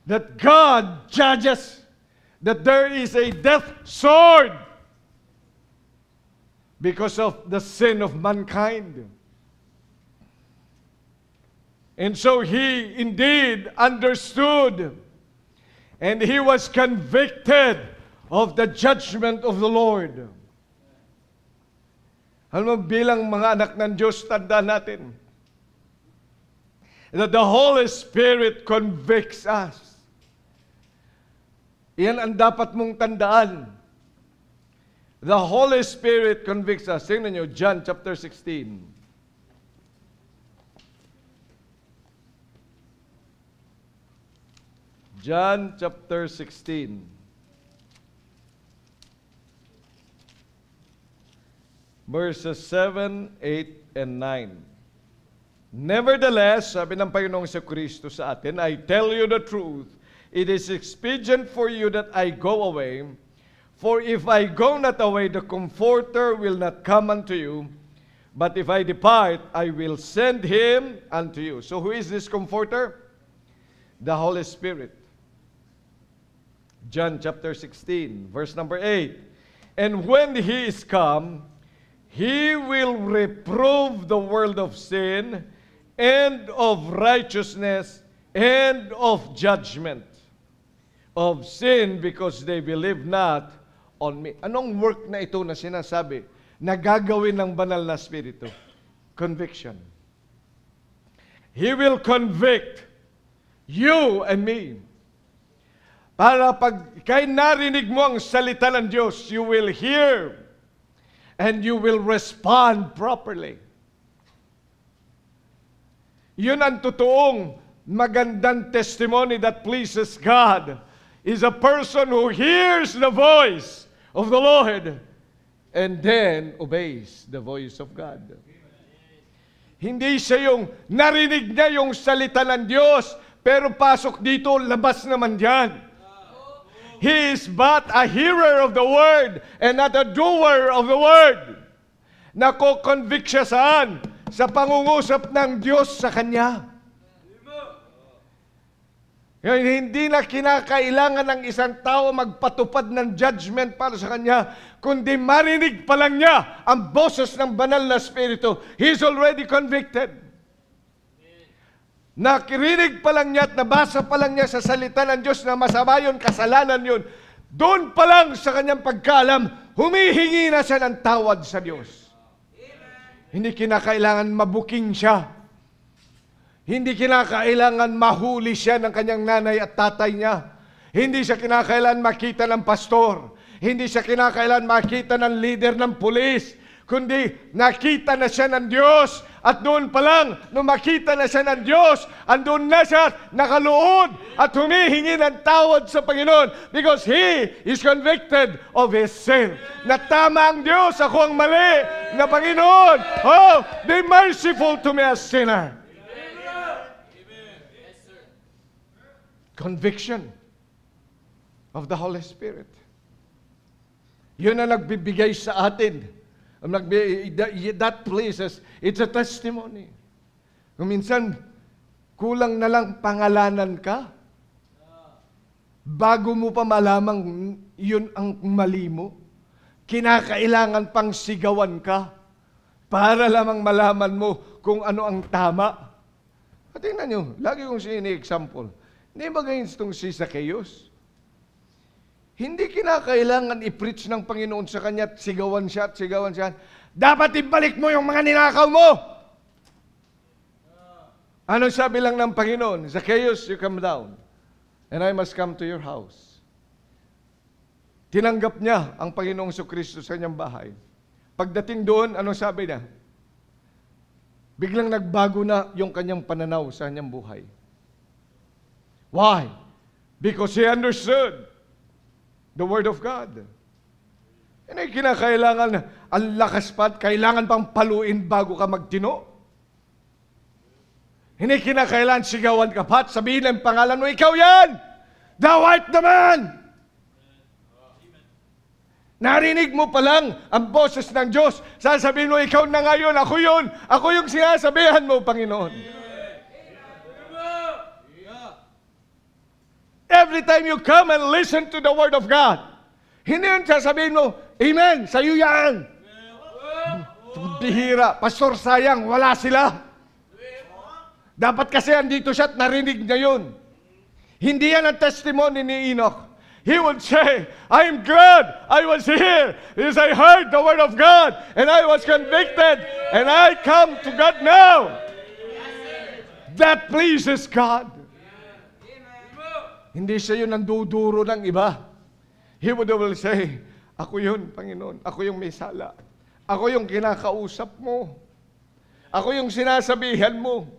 that God judges, that there is a death sword because of the sin of mankind. And so he indeed understood, and he was convicted of the judgment of the Lord. Alam mo, bilang mga anak ng Diyos, tandaan natin that the Holy Spirit convicts us. Iyan ang dapat mong tandaan. The Holy Spirit convicts us. Tingnan nyo, John chapter 16. John chapter 16. Verses 7, 8, and 9. Nevertheless, sabi ng Panginoong Kristo sa atin, I tell you the truth, it is expedient for you that I go away, For if I go not away, the Comforter will not come unto you. But if I depart, I will send him unto you. So who is this Comforter? The Holy Spirit. John chapter 16, verse number 8. And when he is come, he will reprove the world of sin, and of righteousness, and of judgment. Of sin, because they believe not on me. Anong work na ito na sinasabi na gagawin ng banal na Espiritu? Conviction. He will convict you and me. Para pag kay narinig mo ang salita ng Diyos, you will hear and you will respond properly. Yun ang totoong magandang testimony that pleases God, is a person who hears the voice of the Lord and then obeys the voice of God. Hindi siya yung narinig niya yung salita ng Diyos, pero pasok dito, labas naman yan. He is but a hearer of the word and not a doer of the word. Nako-convict siya saan? Sa pangungusap ng Diyos sa kanya. Hindi na kinakailangan ng isang tao magpatupad ng judgment para sa kanya, kundi marinig pa lang niya ang boses ng banal na Espiritu. He's already convicted. Nakirinig pa lang niya at nabasa pa lang niya sa salita ng Diyos na masama yun, kasalanan yun. Doon pa lang sa kanyang pagkaalam, humihingi na siya ng tawad sa Diyos. Hindi kinakailangan mabuking siya. Hindi kinakailangan mahuli siya ng kanyang nanay at tatay niya. Hindi siya kinakailangan makita ng pastor. Hindi siya kinakailangan makita ng leader ng pulis. Kundi nakita na siya ng Diyos. At doon pa lang, nung makita na siya ng Diyos, andun na siya nakaluod at humihingi ng tawad sa Panginoon because He is convicted of his sin. Na tama ang Diyos, ako ang mali. Na Panginoon, oh, be merciful to me as sinner. Conviction of the Holy Spirit. Yun ang nagbibigay sa atin. That places, it's a testimony. Kung minsan, kulang na lang pangalanan ka, bago mo pa malamang yun ang mali mo, kinakailangan pang sigawan ka, para lamang malaman mo kung ano ang tama. At tingnan nyo, lagi kong siya ini-example. Hindi ba ganyan itong si Zacchaeus? Hindi kinakailangan i-preach ng Panginoon sa kanya at sigawan siya. Dapat ibalik mo yung mga ninakaw mo. Ano sabi lang ng Panginoon? Zacchaeus, you come down, and I must come to your house. Tinanggap niya ang Panginoong Jesucristo sa kanyang bahay. Pagdating doon, ano sabi niya? Biglang nagbago na yung kanyang pananaw sa kanyang buhay. Why? Because he understood the Word of God. Hindi kinakailangan, ang lakas pa, kailangan pang paluin bago ka magtino. Hindi kinakailangan sigawan ka pa at sabihin ang pangalan mo, ikaw yan! Thou art the man! Narinig mo pa lang ang boses ng Diyos. Sasabihin mo, ikaw na ngayon, ako yun. Ako yung sinasabihan mo, Panginoon. Every time you come and listen to the Word of God, hindi yun sasabihin mo, Amen, sa'yo yan. Bihira, Pastor, sayang, wala sila. Dapat kasi andito siya at narinig niya yun. Hindi yan ang testimony ni Enoch. He would say, I'm glad I was here because I heard the Word of God and I was convicted and I come to God now. That pleases God. Hindi siya yun ang duduro ng iba. He would will say, ako yun, Panginoon. Ako yung may sala. Ako yung kinakausap mo. Ako yung sinasabihan mo.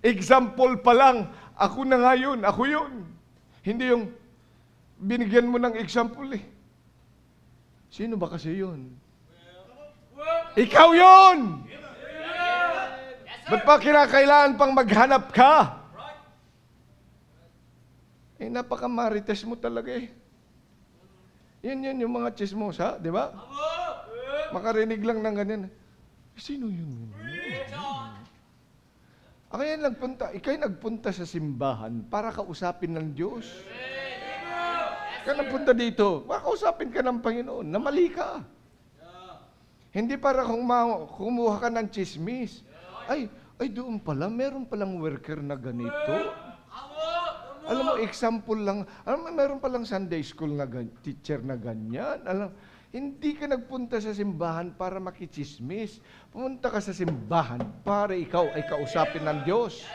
Example pa lang, ako na nga yun. Ako yun. Hindi yung binigyan mo ng example eh. Sino ba kasi yun? Ikaw yun! Ba't pa kinakailangan pang maghanap ka? Napakamarites mo talaga eh. Yan yung mga chismosa, di ba? Makarinig lang ng ganyan. Sino yun? Kaya ikay nagpunta sa simbahan para kausapin ng Diyos. Kaya nagpunta dito, para kausapin ka ng Panginoon, na mali ka. Hindi para kumuha ka ng chismis. Ay, doon pala, meron palang worker na ganito. Alam mo, example lang, meron palang Sunday school na teacher na ganyan. Hindi ka nagpunta sa simbahan para makichismis. Pumunta ka sa simbahan para ikaw ay kausapin ng Diyos.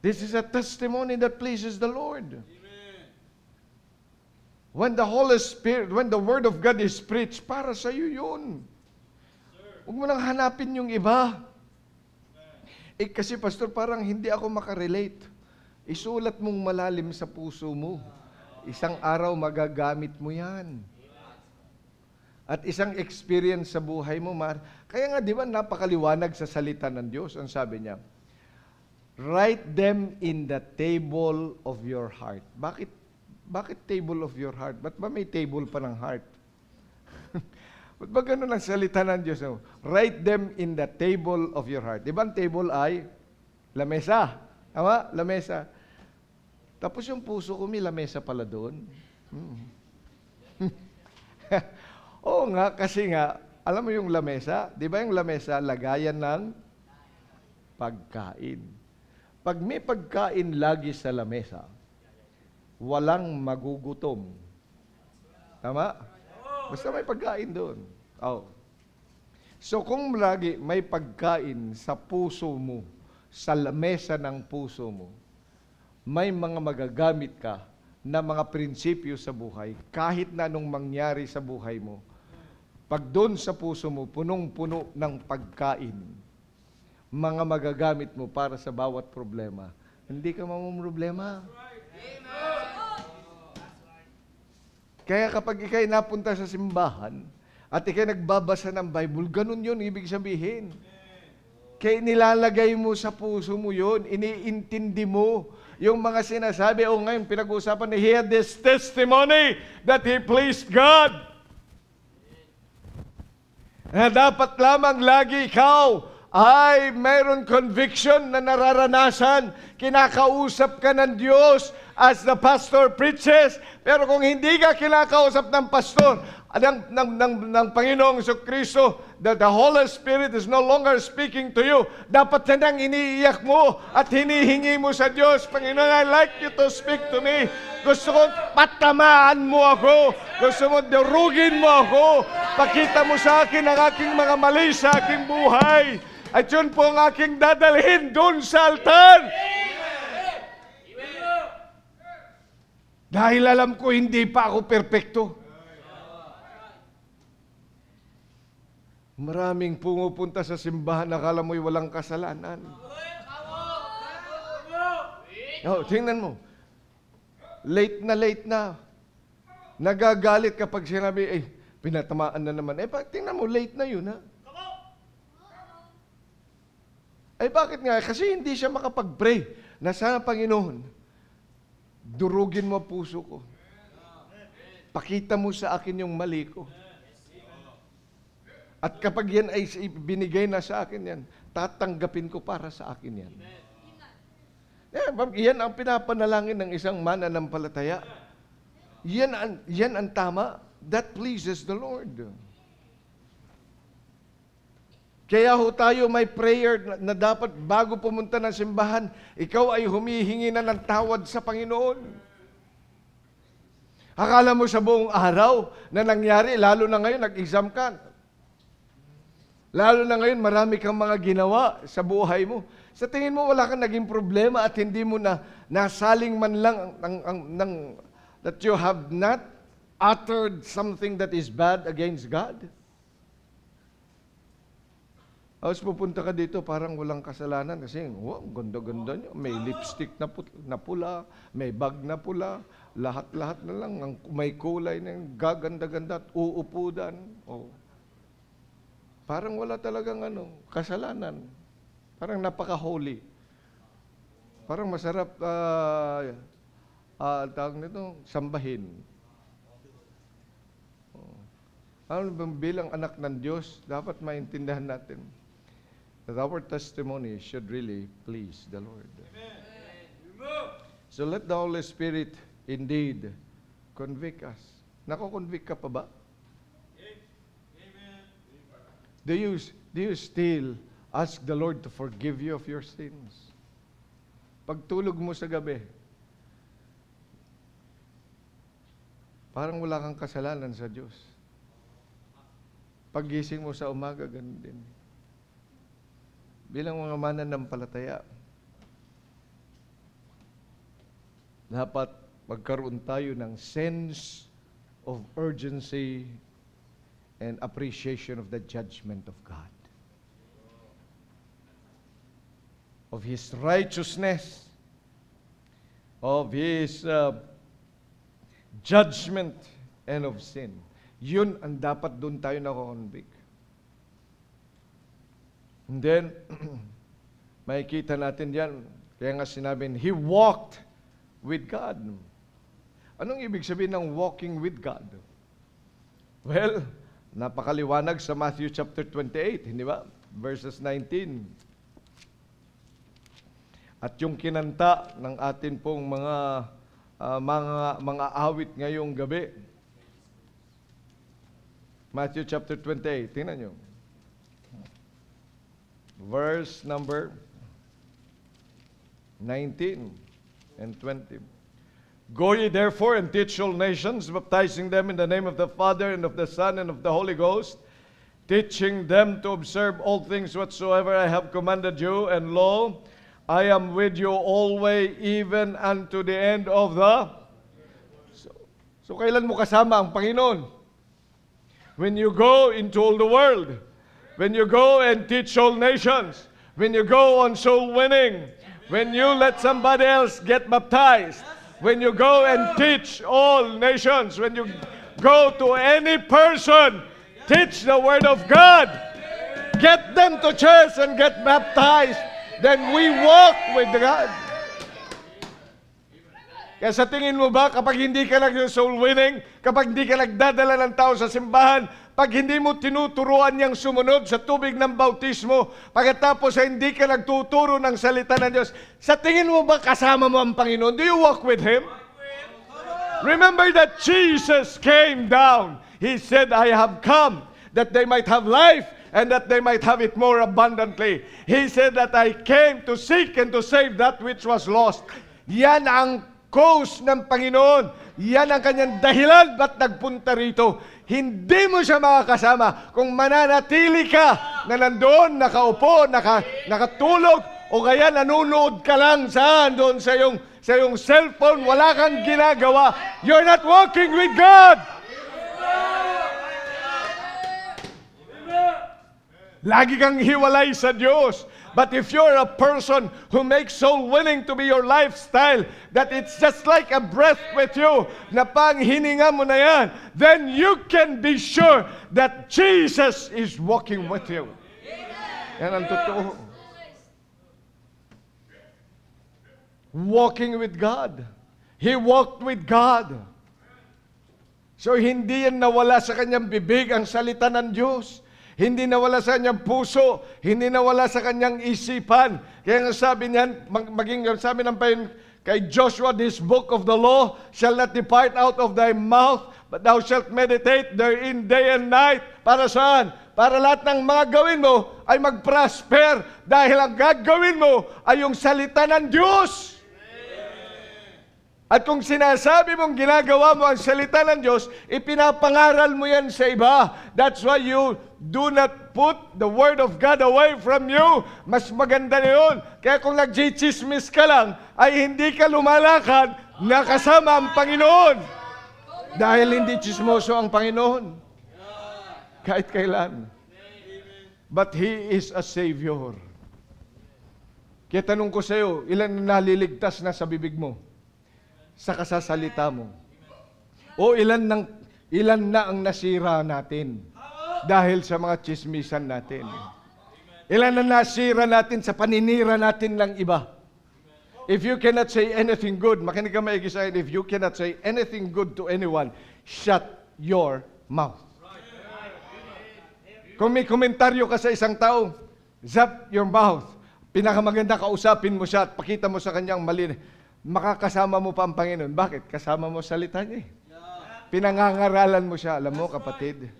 This is a testimony that pleases the Lord. When the Holy Spirit, when the Word of God is preached, para sa iyo yun. Huwag mo nang hanapin yung iba. Kasi pastor, parang hindi ako makarelate. Isulat mong malalim sa puso mo. Isang araw magagamit mo yan. At isang experience sa buhay mo. Kaya nga, di ba, napakaliwanag sa salita ng Diyos. Ang sabi niya, write them in the table of your heart. Bakit table of your heart? Ba't ba may table pa ng heart? Ba't ba ganun ang salita ng Diyos? Write them in the table of your heart. Di ba ang table ay lamesa? Tama? Lamesa. Tapos yung puso ko, may lamesa pala doon. Oo nga, kasi nga, alam mo yung lamesa? Di ba yung lamesa, lagayan ng pagkain. Pag may pagkain lagi sa lamesa, walang magugutom. Tama? Basta may pagkain doon. Oh. So kung lagi may pagkain sa puso mo, sa lamesa ng puso mo, may mga magagamit ka na mga prinsipyo sa buhay, kahit na anong mangyari sa buhay mo. Pag doon sa puso mo, punong-puno ng pagkain, mga magagamit mo para sa bawat problema, hindi ka mamumroblema. Kaya kapag ikay napunta sa simbahan at ikay nagbabasa ng Bible, ganun yun, ibig sabihin. Kaya nilalagay mo sa puso mo yun, iniintindi mo yung mga sinasabi. O ngayon, pinag-uusapan ni he had this testimony that he pleased God. Na dapat lamang lagi ikaw ay mayroon conviction na nararanasan, kinakausap ka ng Diyos as the pastor preaches. Pero kung hindi ka kinakausap ng pastor, ng Panginoong Kristo, that the Holy Spirit is no longer speaking to you, dapat nang iniiyak mo at hinihingi mo sa Diyos, Panginoon, I like you to speak to me. Gusto ko patamaan mo ako. Gusto mo durugin mo ako. Pakita mo sa akin ang aking mga mali sa aking buhay. At yun po ang aking dadalhin doon sa altar. Dahil alam ko hindi pa ako perpekto. Maraming pumupunta sa simbahan, akala mo'y walang kasalanan. Oh, tingnan mo. Late na. Nagagalit kapag sinabi, pinatamaan na naman. Tingnan mo, late na yun, ha? Bakit nga? Kasi hindi siya makapag-pray na sana, Panginoon, durugin mo puso ko. Pakita mo sa akin yung mali ko. At kapag yan ay binigay na sa akin yan, tatanggapin ko para sa akin yan. Yan ang pinapanalangin ng isang mananampalataya. Yan ang tama. That pleases the Lord. Kaya ho tayo may prayer na dapat bago pumunta ng simbahan, ikaw ay humihingi na ng tawad sa Panginoon. Akala mo sa buong araw na nangyari, lalo na ngayon, nag-exam ka. Lalo na ngayon, marami kang mga ginawa sa buhay mo. Sa tingin mo, wala kang naging problema at hindi mo na nasaling man lang that you have not uttered something that is bad against God. Tapos pupunta ka dito, parang walang kasalanan kasi, wow, ganda-ganda niya. May lipstick na pula, may bag na pula, lahat-lahat na lang, may kulay na gaganda-ganda at uupudan. Oh. Parang wala talagang kasalanan. Parang napaka-holy. Parang masarap tawag nito, sambahin. Ano bilang anak ng Diyos, dapat maintindihan natin that our testimony should really please the Lord. Amen. So let the Holy Spirit indeed convict us. Nako-convict ka pa ba? Amen. Do you still ask the Lord to forgive you of your sins? Pagtulog mo sa gabi, parang wala kang kasalanan sa Diyos. Paggising mo sa umaga, ganun din. Bilang mga mananampalataya, dapat magkaroon tayo ng sense of urgency and appreciation of the judgment of God. Of His righteousness, of His judgment, and of sin. Yun ang dapat doon tayo nako-convict. And then, makikita natin yan. Kaya nga sinabi, He walked with God. Anong ibig sabihin ng walking with God? Well, napakaliwanag sa Matthew chapter 28, hindi ba? Verses 19. At yung kinanta ng atin pong mga awit ngayong gabi. Matthew chapter 28, tingnan nyo. Verse number 19 and 20. Go ye therefore and teach all nations, baptizing them in the name of the Father and of the Son and of the Holy Ghost, teaching them to observe all things whatsoever I have commanded you, and lo, I am with you always, even unto the end of the... So kailan mo kasama ang Panginoon? When you go into all the world, when you go and teach all nations, when you go on soul winning, when you let somebody else get baptized, when you go and teach all nations, when you go to any person, teach the Word of God, get them to church and get baptized, then we walk with God. Kaya sa tingin mo ba, kapag hindi ka nag-soul winning, kapag hindi ka nagdadala ng tao sa simbahan, pag hindi mo tinuturuan niyang sumunod sa tubig ng bautismo, pagkatapos ay hindi ka nagtuturo ng salita ng Diyos, sa tingin mo ba kasama mo ang Panginoon? Do you walk with Him? Remember that Jesus came down. He said, I have come that they might have life and that they might have it more abundantly. He said that I came to seek and to save that which was lost. Yan ang cause ng Panginoon. Yan ang kanyang dahilan ba't nagpunta rito. Hindi mo siya makakasama kung mananatili ka na nandoon, nakaupo, nakatulog, o kaya nanonood ka lang saan doon sa iyong cellphone, wala kang ginagawa. You're not walking with God. Lagi kang hiwalay sa Diyos. But if you're a person who makes soul winning to be your lifestyle, that it's just like a breath with you, na pang hininga mo na yan, then you can be sure that Jesus is walking with you. Yan ang totoo. Walking with God. He walked with God. So hindi yan nawala sa kanyang bibig ang salita ng Diyos. Hindi nawala sa kanyang puso, hindi nawala sa kanyang isipan. Kaya nga sabi niyan, sabi ng kay Joshua, this book of the law shall not depart out of thy mouth, but thou shalt meditate therein day and night. Para saan? Para lahat ng mga gawin mo ay mag-prosper dahil ang gagawin mo ay yung salita ng Diyos. At kung sinasabi mong ginagawa mo ang salita ng Diyos, ipinapangaral mo yan sa iba. That's why you do not put the Word of God away from you. Mas maganda na yun. Kaya kung nag-chismis ka lang, ay hindi ka lumalakad na kasama ang Panginoon. Dahil hindi chismoso ang Panginoon. Kahit kailan. But He is a Savior. Kaya tanong ko sa iyo, ilan na naliligtas na sa bibig mo? Sa kasasalita mo. O ilan na ang nasira natin dahil sa mga chismisan natin. Ilan na nasira natin sa paninira natin ng iba. If you cannot say anything good, makinig ka maigi sa akin, if you cannot say anything good to anyone, shut your mouth. Kung may komentaryo ka sa isang tao, zap your mouth. Pinakamaganda, kausapin mo siya at pakita mo sa kanyang mali. Makakasama mo pa ang Panginoon. Bakit? Kasama mo salita niya eh. Pinangangaralan mo siya. Alam mo, kapatid,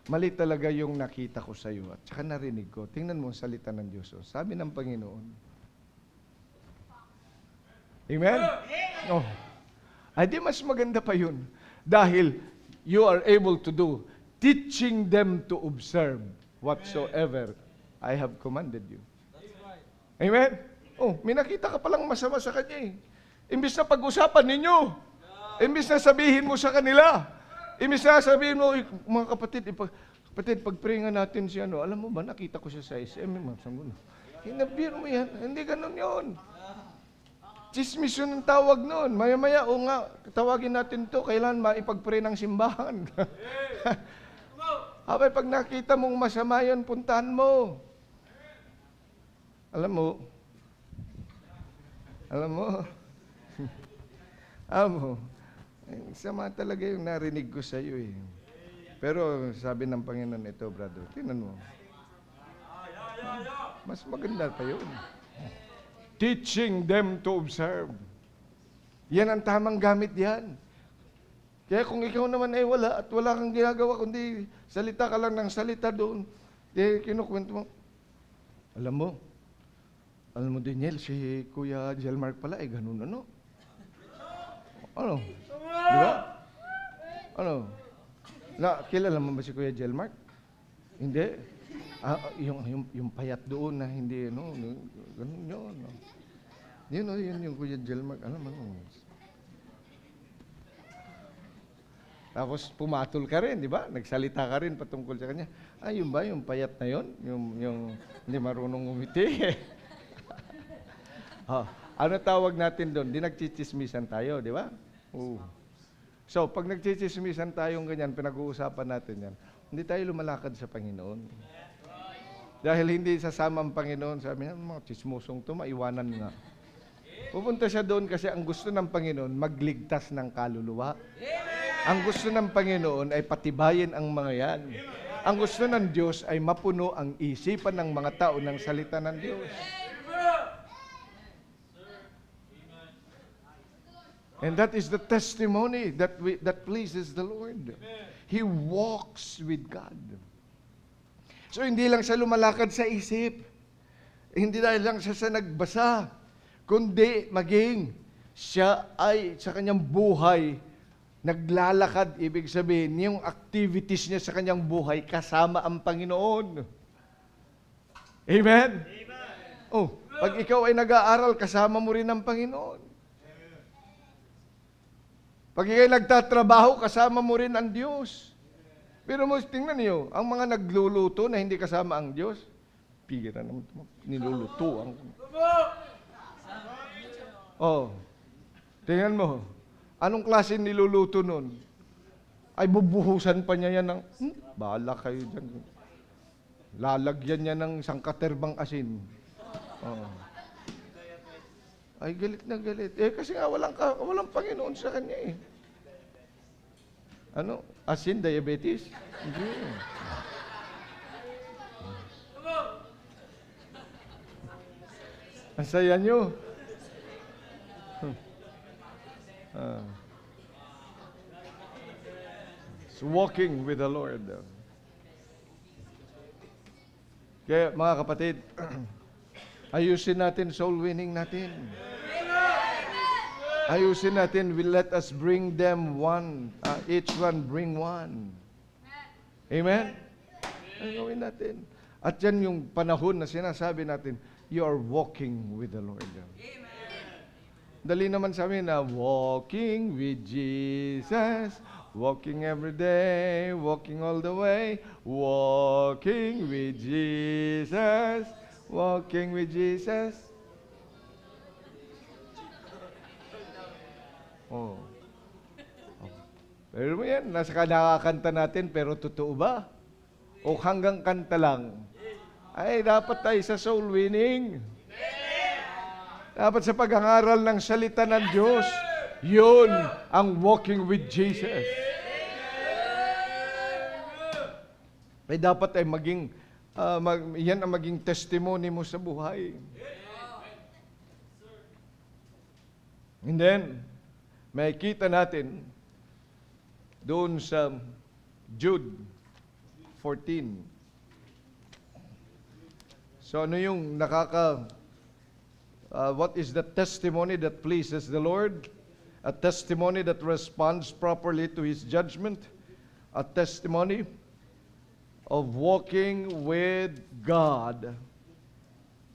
mali talaga yung nakita ko sa iyo at saka narinig ko. Tingnan mo ang salita ng Diyos. Sabi ng Panginoon. Amen? Oh. Ay di mas maganda pa yun. Dahil you are able to do, teaching them to observe whatsoever I have commanded you. Amen? Oh, may nakita ka palang masama sa kanya eh. Imbis na pag-usapan ninyo, imbis na sabihin mo sa kanila, imbis na sabihin mo, mga kapatid, pag-pray nga natin siya, no, alam mo ba, nakita ko siya sa SM, hinabir mo yan, hindi ganun yun. Chismis yun ang tawag nun. Maya-maya, o nga, tawagin natin to, kailan maipag-pray ng simbahan. Abay, pag nakita mong masama yun, puntahan mo. Alam mo, sama talaga yung narinig ko sa iyo eh. Pero sabi ng Panginoon ito, brother, tingnan mo. Mas maganda pa yun. Teaching them to observe. Yan ang tamang gamit yan. Kaya kung ikaw naman ay wala at wala kang ginagawa, kundi salita ka lang ng salita doon, kinukwento mo. Alam mo, Daniel, si Kuya Jelmark pala, ganun ano? Ano? Di ba? Ano? Kilala mo ba si Kuya Jelmark? Hindi. Yung payat doon na hindi, ganun yun. Yun yung Kuya Jelmark. Alam mo, tapos pumatol ka rin, di ba? Nagsalita ka rin patungkol sa kanya. Yun ba? Yung payat na yun? Yung hindi marunong umiti. Ano tawag natin doon? Di nagchichismisan tayo, di ba? So, pag nagchichismisan tayong ganyan, pinag-uusapan natin yan, hindi tayo lumalakad sa Panginoon. Dahil hindi sasama ang Panginoon, sabi niya, mga chismosong to, maiwanan nga. Pupunta siya doon kasi ang gusto ng Panginoon, magligtas ng kaluluwa. Ang gusto ng Panginoon ay patibayin ang mga yan. Ang gusto ng Diyos ay mapuno ang isipan ng mga tao ng salita ng Diyos. And that is the testimony that pleases the Lord. He walks with God. So hindi lang siya lumalakad sa isip. Hindi dahil lang siya sa nagbasa. Kundi maging siya ay sa kanyang buhay naglalakad, ibig sabihin, yung activities niya sa kanyang buhay kasama ang Panginoon. Amen? Pag ikaw ay nag-aaral, kasama mo rin ang Panginoon. Pag ikaw ay nagtatrabaho, kasama mo rin ang Diyos. Pero tingnan niyo, ang mga nagluluto na hindi kasama ang Diyos, pira naman, niluluto ang... Tingnan mo, anong klase niluluto nun? Ay bubuhusan pa niya yan ng, bahala kayo dyan. Lalagyan niya ng sangkaterbang asin. Ay galit na galit. Kasi nga walang Panginoon sa kanya eh. Asin, diabetes? Hindi. Ang saya nyo. So walking with the Lord. Kaya mga kapatid, ayusin natin soul winning natin. Ayusin natin, let us bring them one. Each one bring one. Amen? Ang gawin natin. At yan yung panahon na sinasabi natin, you are walking with the Lord. Amen. Dali naman sa amin na walking with Jesus, walking every day, walking all the way, walking with Jesus, walking with Jesus. Pero mo yan, nasa nakakanta natin, pero totoo ba? O hanggang kanta lang? Ay, dapat tayo sa soul winning. Dapat sa pag-aaral ng salita ng Diyos, yun ang walking with Jesus. Ay dapat ay yan ang maging testimony mo sa buhay. And then, makikita natin doon sa Jude 14. So ano yung what is the testimony that pleases the Lord? A testimony that responds properly to His judgment. A testimony of walking with God.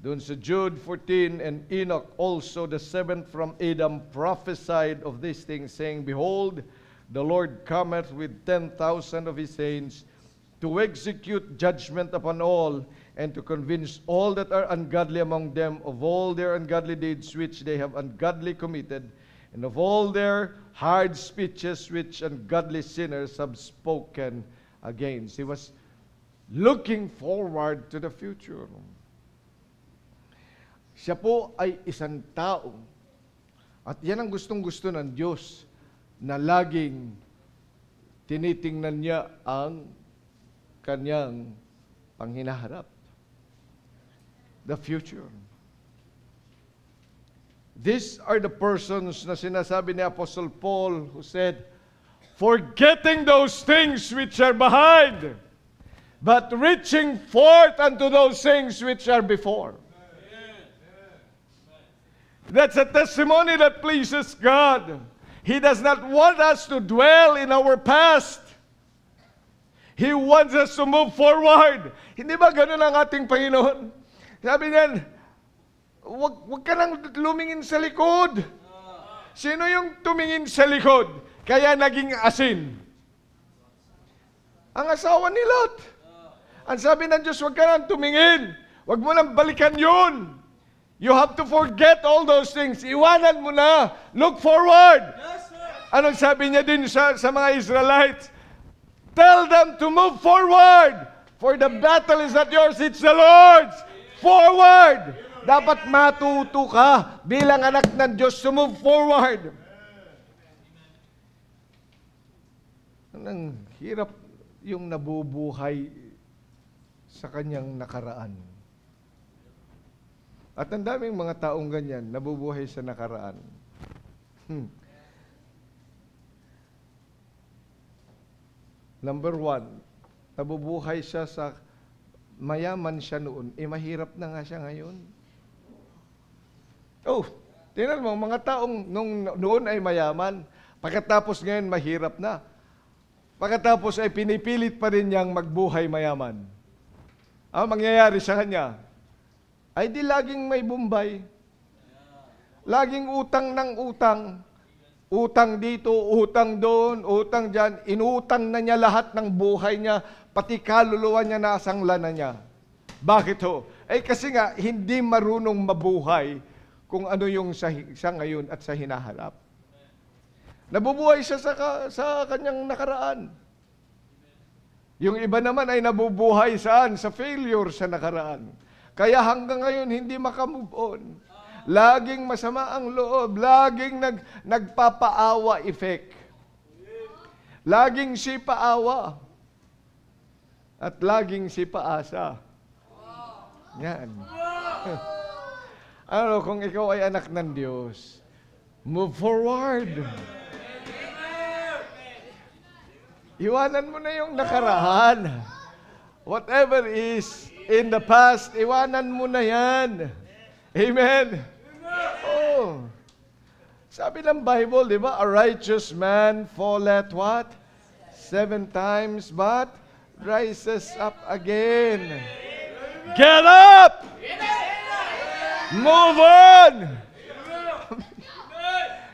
Doon sa Jude 14, and Enoch also the seventh from Adam prophesied of these things, saying, Behold, the Lord cometh with 10,000 of His saints to execute judgment upon all, and to convince all that are ungodly among them of all their ungodly deeds which they have ungodly committed, and of all their hard speeches which ungodly sinners have spoken against. He was looking forward to the future. Siya po ay isang tao. At yan ang gustong-gusto ng Diyos, na laging tinitingnan niya ang kanyang panghinaharap. The future. These are the persons na sinasabi ni Apostle Paul who said, forgetting those things which are behind, but reaching forth unto those things which are before. That's a testimony that pleases God. He does not want us to dwell in our past. He wants us to move forward. Hindi ba ganun ang ating Panginoon? Sabi niyan, wag ka nang lumingin sa likod. Sino yung tumingin sa likod? Kaya naging asin. Ang asawa ni Lot. Ang sabi ng Diyos, wag ka nang tumingin. Wag mo nang balikan yun. You have to forget all those things. Iwanan mo na. Look forward. Anong sabi niya din sa mga Israelites? Tell them to move forward. For the battle is not yours, it's the Lord's. Forward. Dapat matuto ka bilang anak ng Diyos to move forward. Ang hirap yung nabubuhay sa kanyang nakaraan. At ang daming mga taong ganyan, nabubuhay sa nakaraan. Number one, nabubuhay siya sa mayaman siya noon, mahirap na nga siya ngayon. Oh, tingnan mo, mga taong noon ay mayaman, pagkatapos ngayon mahirap na. Pagkatapos ay pinipilit pa rin niyang magbuhay mayaman. Ang mangyayari sa kanya, ay di laging may bumbay. Laging utang ng utang. Utang dito, utang doon, utang dyan. Inutang na niya lahat ng buhay niya, pati kaluluwa niya na asanglan na niya. Bakit ho? Kasi nga, hindi marunong mabuhay kung ano yung sa ngayon at sa hinaharap. Nabubuhay siya sa kanyang nakaraan. Yung iba naman ay nabubuhay saan? Sa failure sa nakaraan. Kaya hanggang ngayon, hindi makamove on. Laging masama ang loob. Laging nagpapaawa effect. Laging si paawa. At laging si paasa. Yan. Ano, kung ikaw ay anak ng Diyos, move forward. Iwanan mo na yung nakaraan. Whatever is in the past, iwanan mo na yan. Amen? Oh. Sabi ng Bible, di ba? A righteous man falleth what? 7 times, but rises up again. Get up! Move on!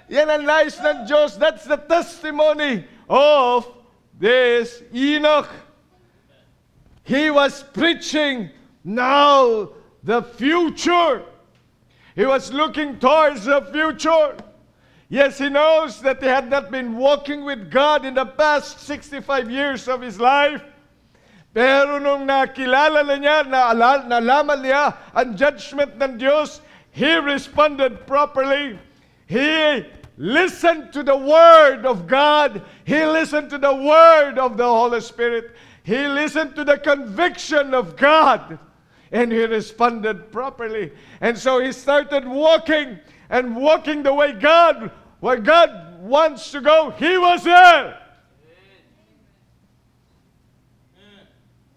Yan ang nais ng Diyos. That's the testimony of this Enoch. He was preaching now the future. He was looking towards the future. Yes, he knows that he had not been walking with God in the past 65 years of his life. Pero nung nakilala na niya, nalaman niya ang judgment ng Diyos, he responded properly. He listened to the Word of God. He listened to the Word of the Holy Spirit. He listened to the conviction of God. And he responded properly. And so he started walking and walking the way where God wants to go. He was there.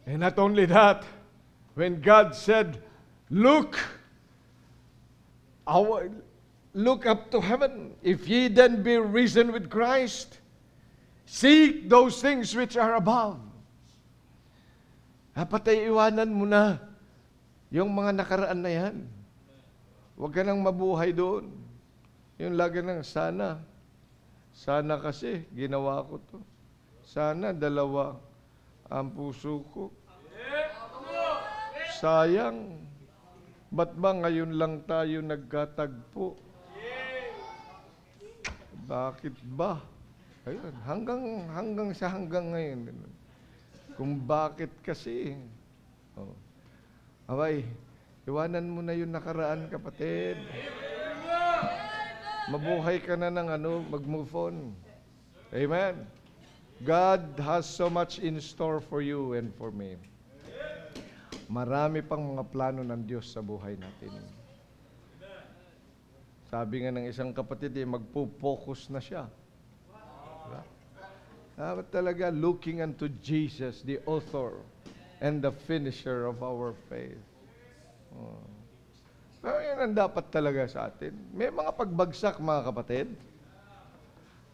And not only that, when God said, look up to heaven, if ye then be risen with Christ, seek those things which are above. Dapat ay iwanan mo na yung mga nakaraan na yan. Huwag ka nang mabuhay doon. Yung lagi nang sana kasi ginawa ko to. Sana dalawa ang puso ko. Sayang, ba't ba ngayon lang tayo nagkatagpo? Bakit ba? Ayun, hanggang ngayon. Kung bakit kasi. Oh. Abay, iwanan mo na yung nakaraan, kapatid. Mabuhay ka na ng mag-move on. Amen. God has so much in store for you and for me. Marami pang mga plano ng Diyos sa buhay natin. Sabi nga ng isang kapatid, magpo-focus na siya. Dapat talaga looking unto Jesus, the author and the finisher of our faith. Pero yan ang dapat talaga sa atin. May mga pagbagsak, mga kapatid.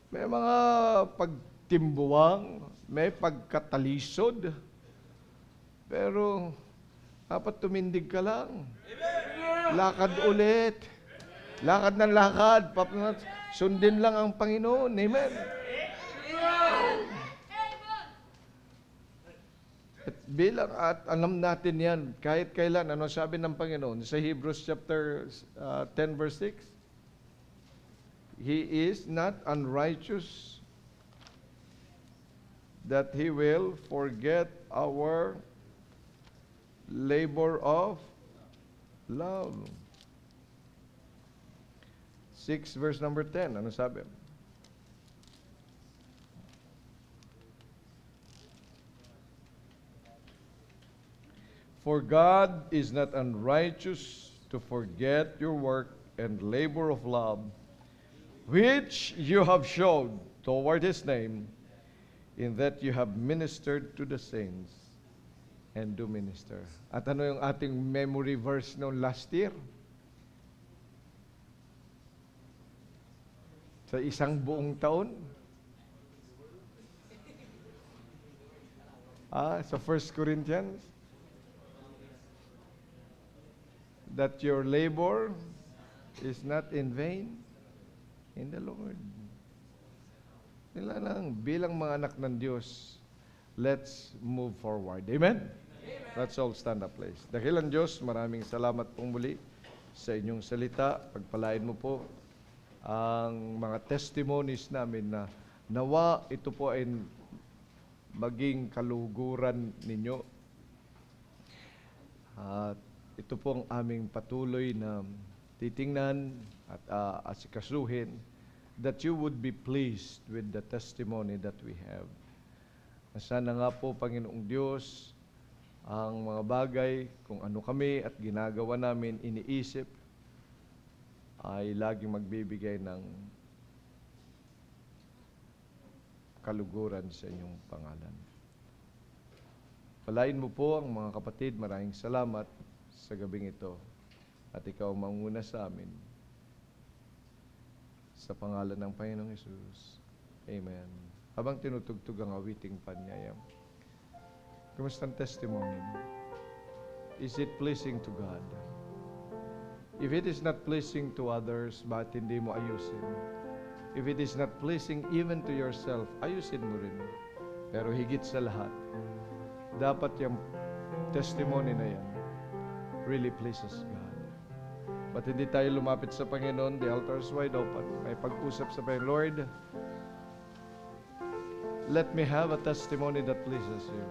May mga pagtimbuwang, may pagkatalisod. Pero dapat tumindig ka lang. Lakad ulit. Lakad ng lakad. Sundin lang ang Panginoon. Amen. At alam natin yan, kahit kailan, ano sabi ng Panginoon sa Hebrews chapter 10 verse 6? He is not unrighteous that He will forget our labor of love. 6 verse number 10, ano sabi? For God is not unrighteous to forget your work and labor of love, which you have shown toward His name, in that you have ministered to the saints and do minister. At ano yung ating memory verse noong last year? Sa isang buong taon? Sa 1 Corinthians? That your labor is not in vain in the Lord. Nila lang, bilang mga anak ng Diyos, let's move forward. Amen? Let's all stand up, please. Dakilan Diyos, maraming salamat pong muli sa inyong salita. Pagpalain mo po ang mga testimonies namin na nawa ito po ay maging kaluguran ninyo. At ito po ang aming patuloy na titingnan at asikasuhin, that you would be pleased with the testimony that we have. Sana nga po, Panginoong Diyos, ang mga bagay, kung ano kami at ginagawa namin, iniisip, ay laging magbibigay ng kaluguran sa inyong pangalan. Palain mo po ang mga kapatid. Maraming salamat sa gabing ito. At ikaw manguna sa amin. Sa pangalan ng Panginoong Hesus. Amen. Habang tinutugtog ang awiting panyayam, kumusta ang testimony? Is it pleasing to God? If it is not pleasing to others, bakit hindi mo ayusin? If it is not pleasing even to yourself, ayusin mo rin. Pero higit sa lahat, dapat yung testimony na yan really pleases God. But hindi tayo lumapit sa Panginoon, the altar is wide open. May pag-usap sa Panginoon, Lord, let me have a testimony that pleases You.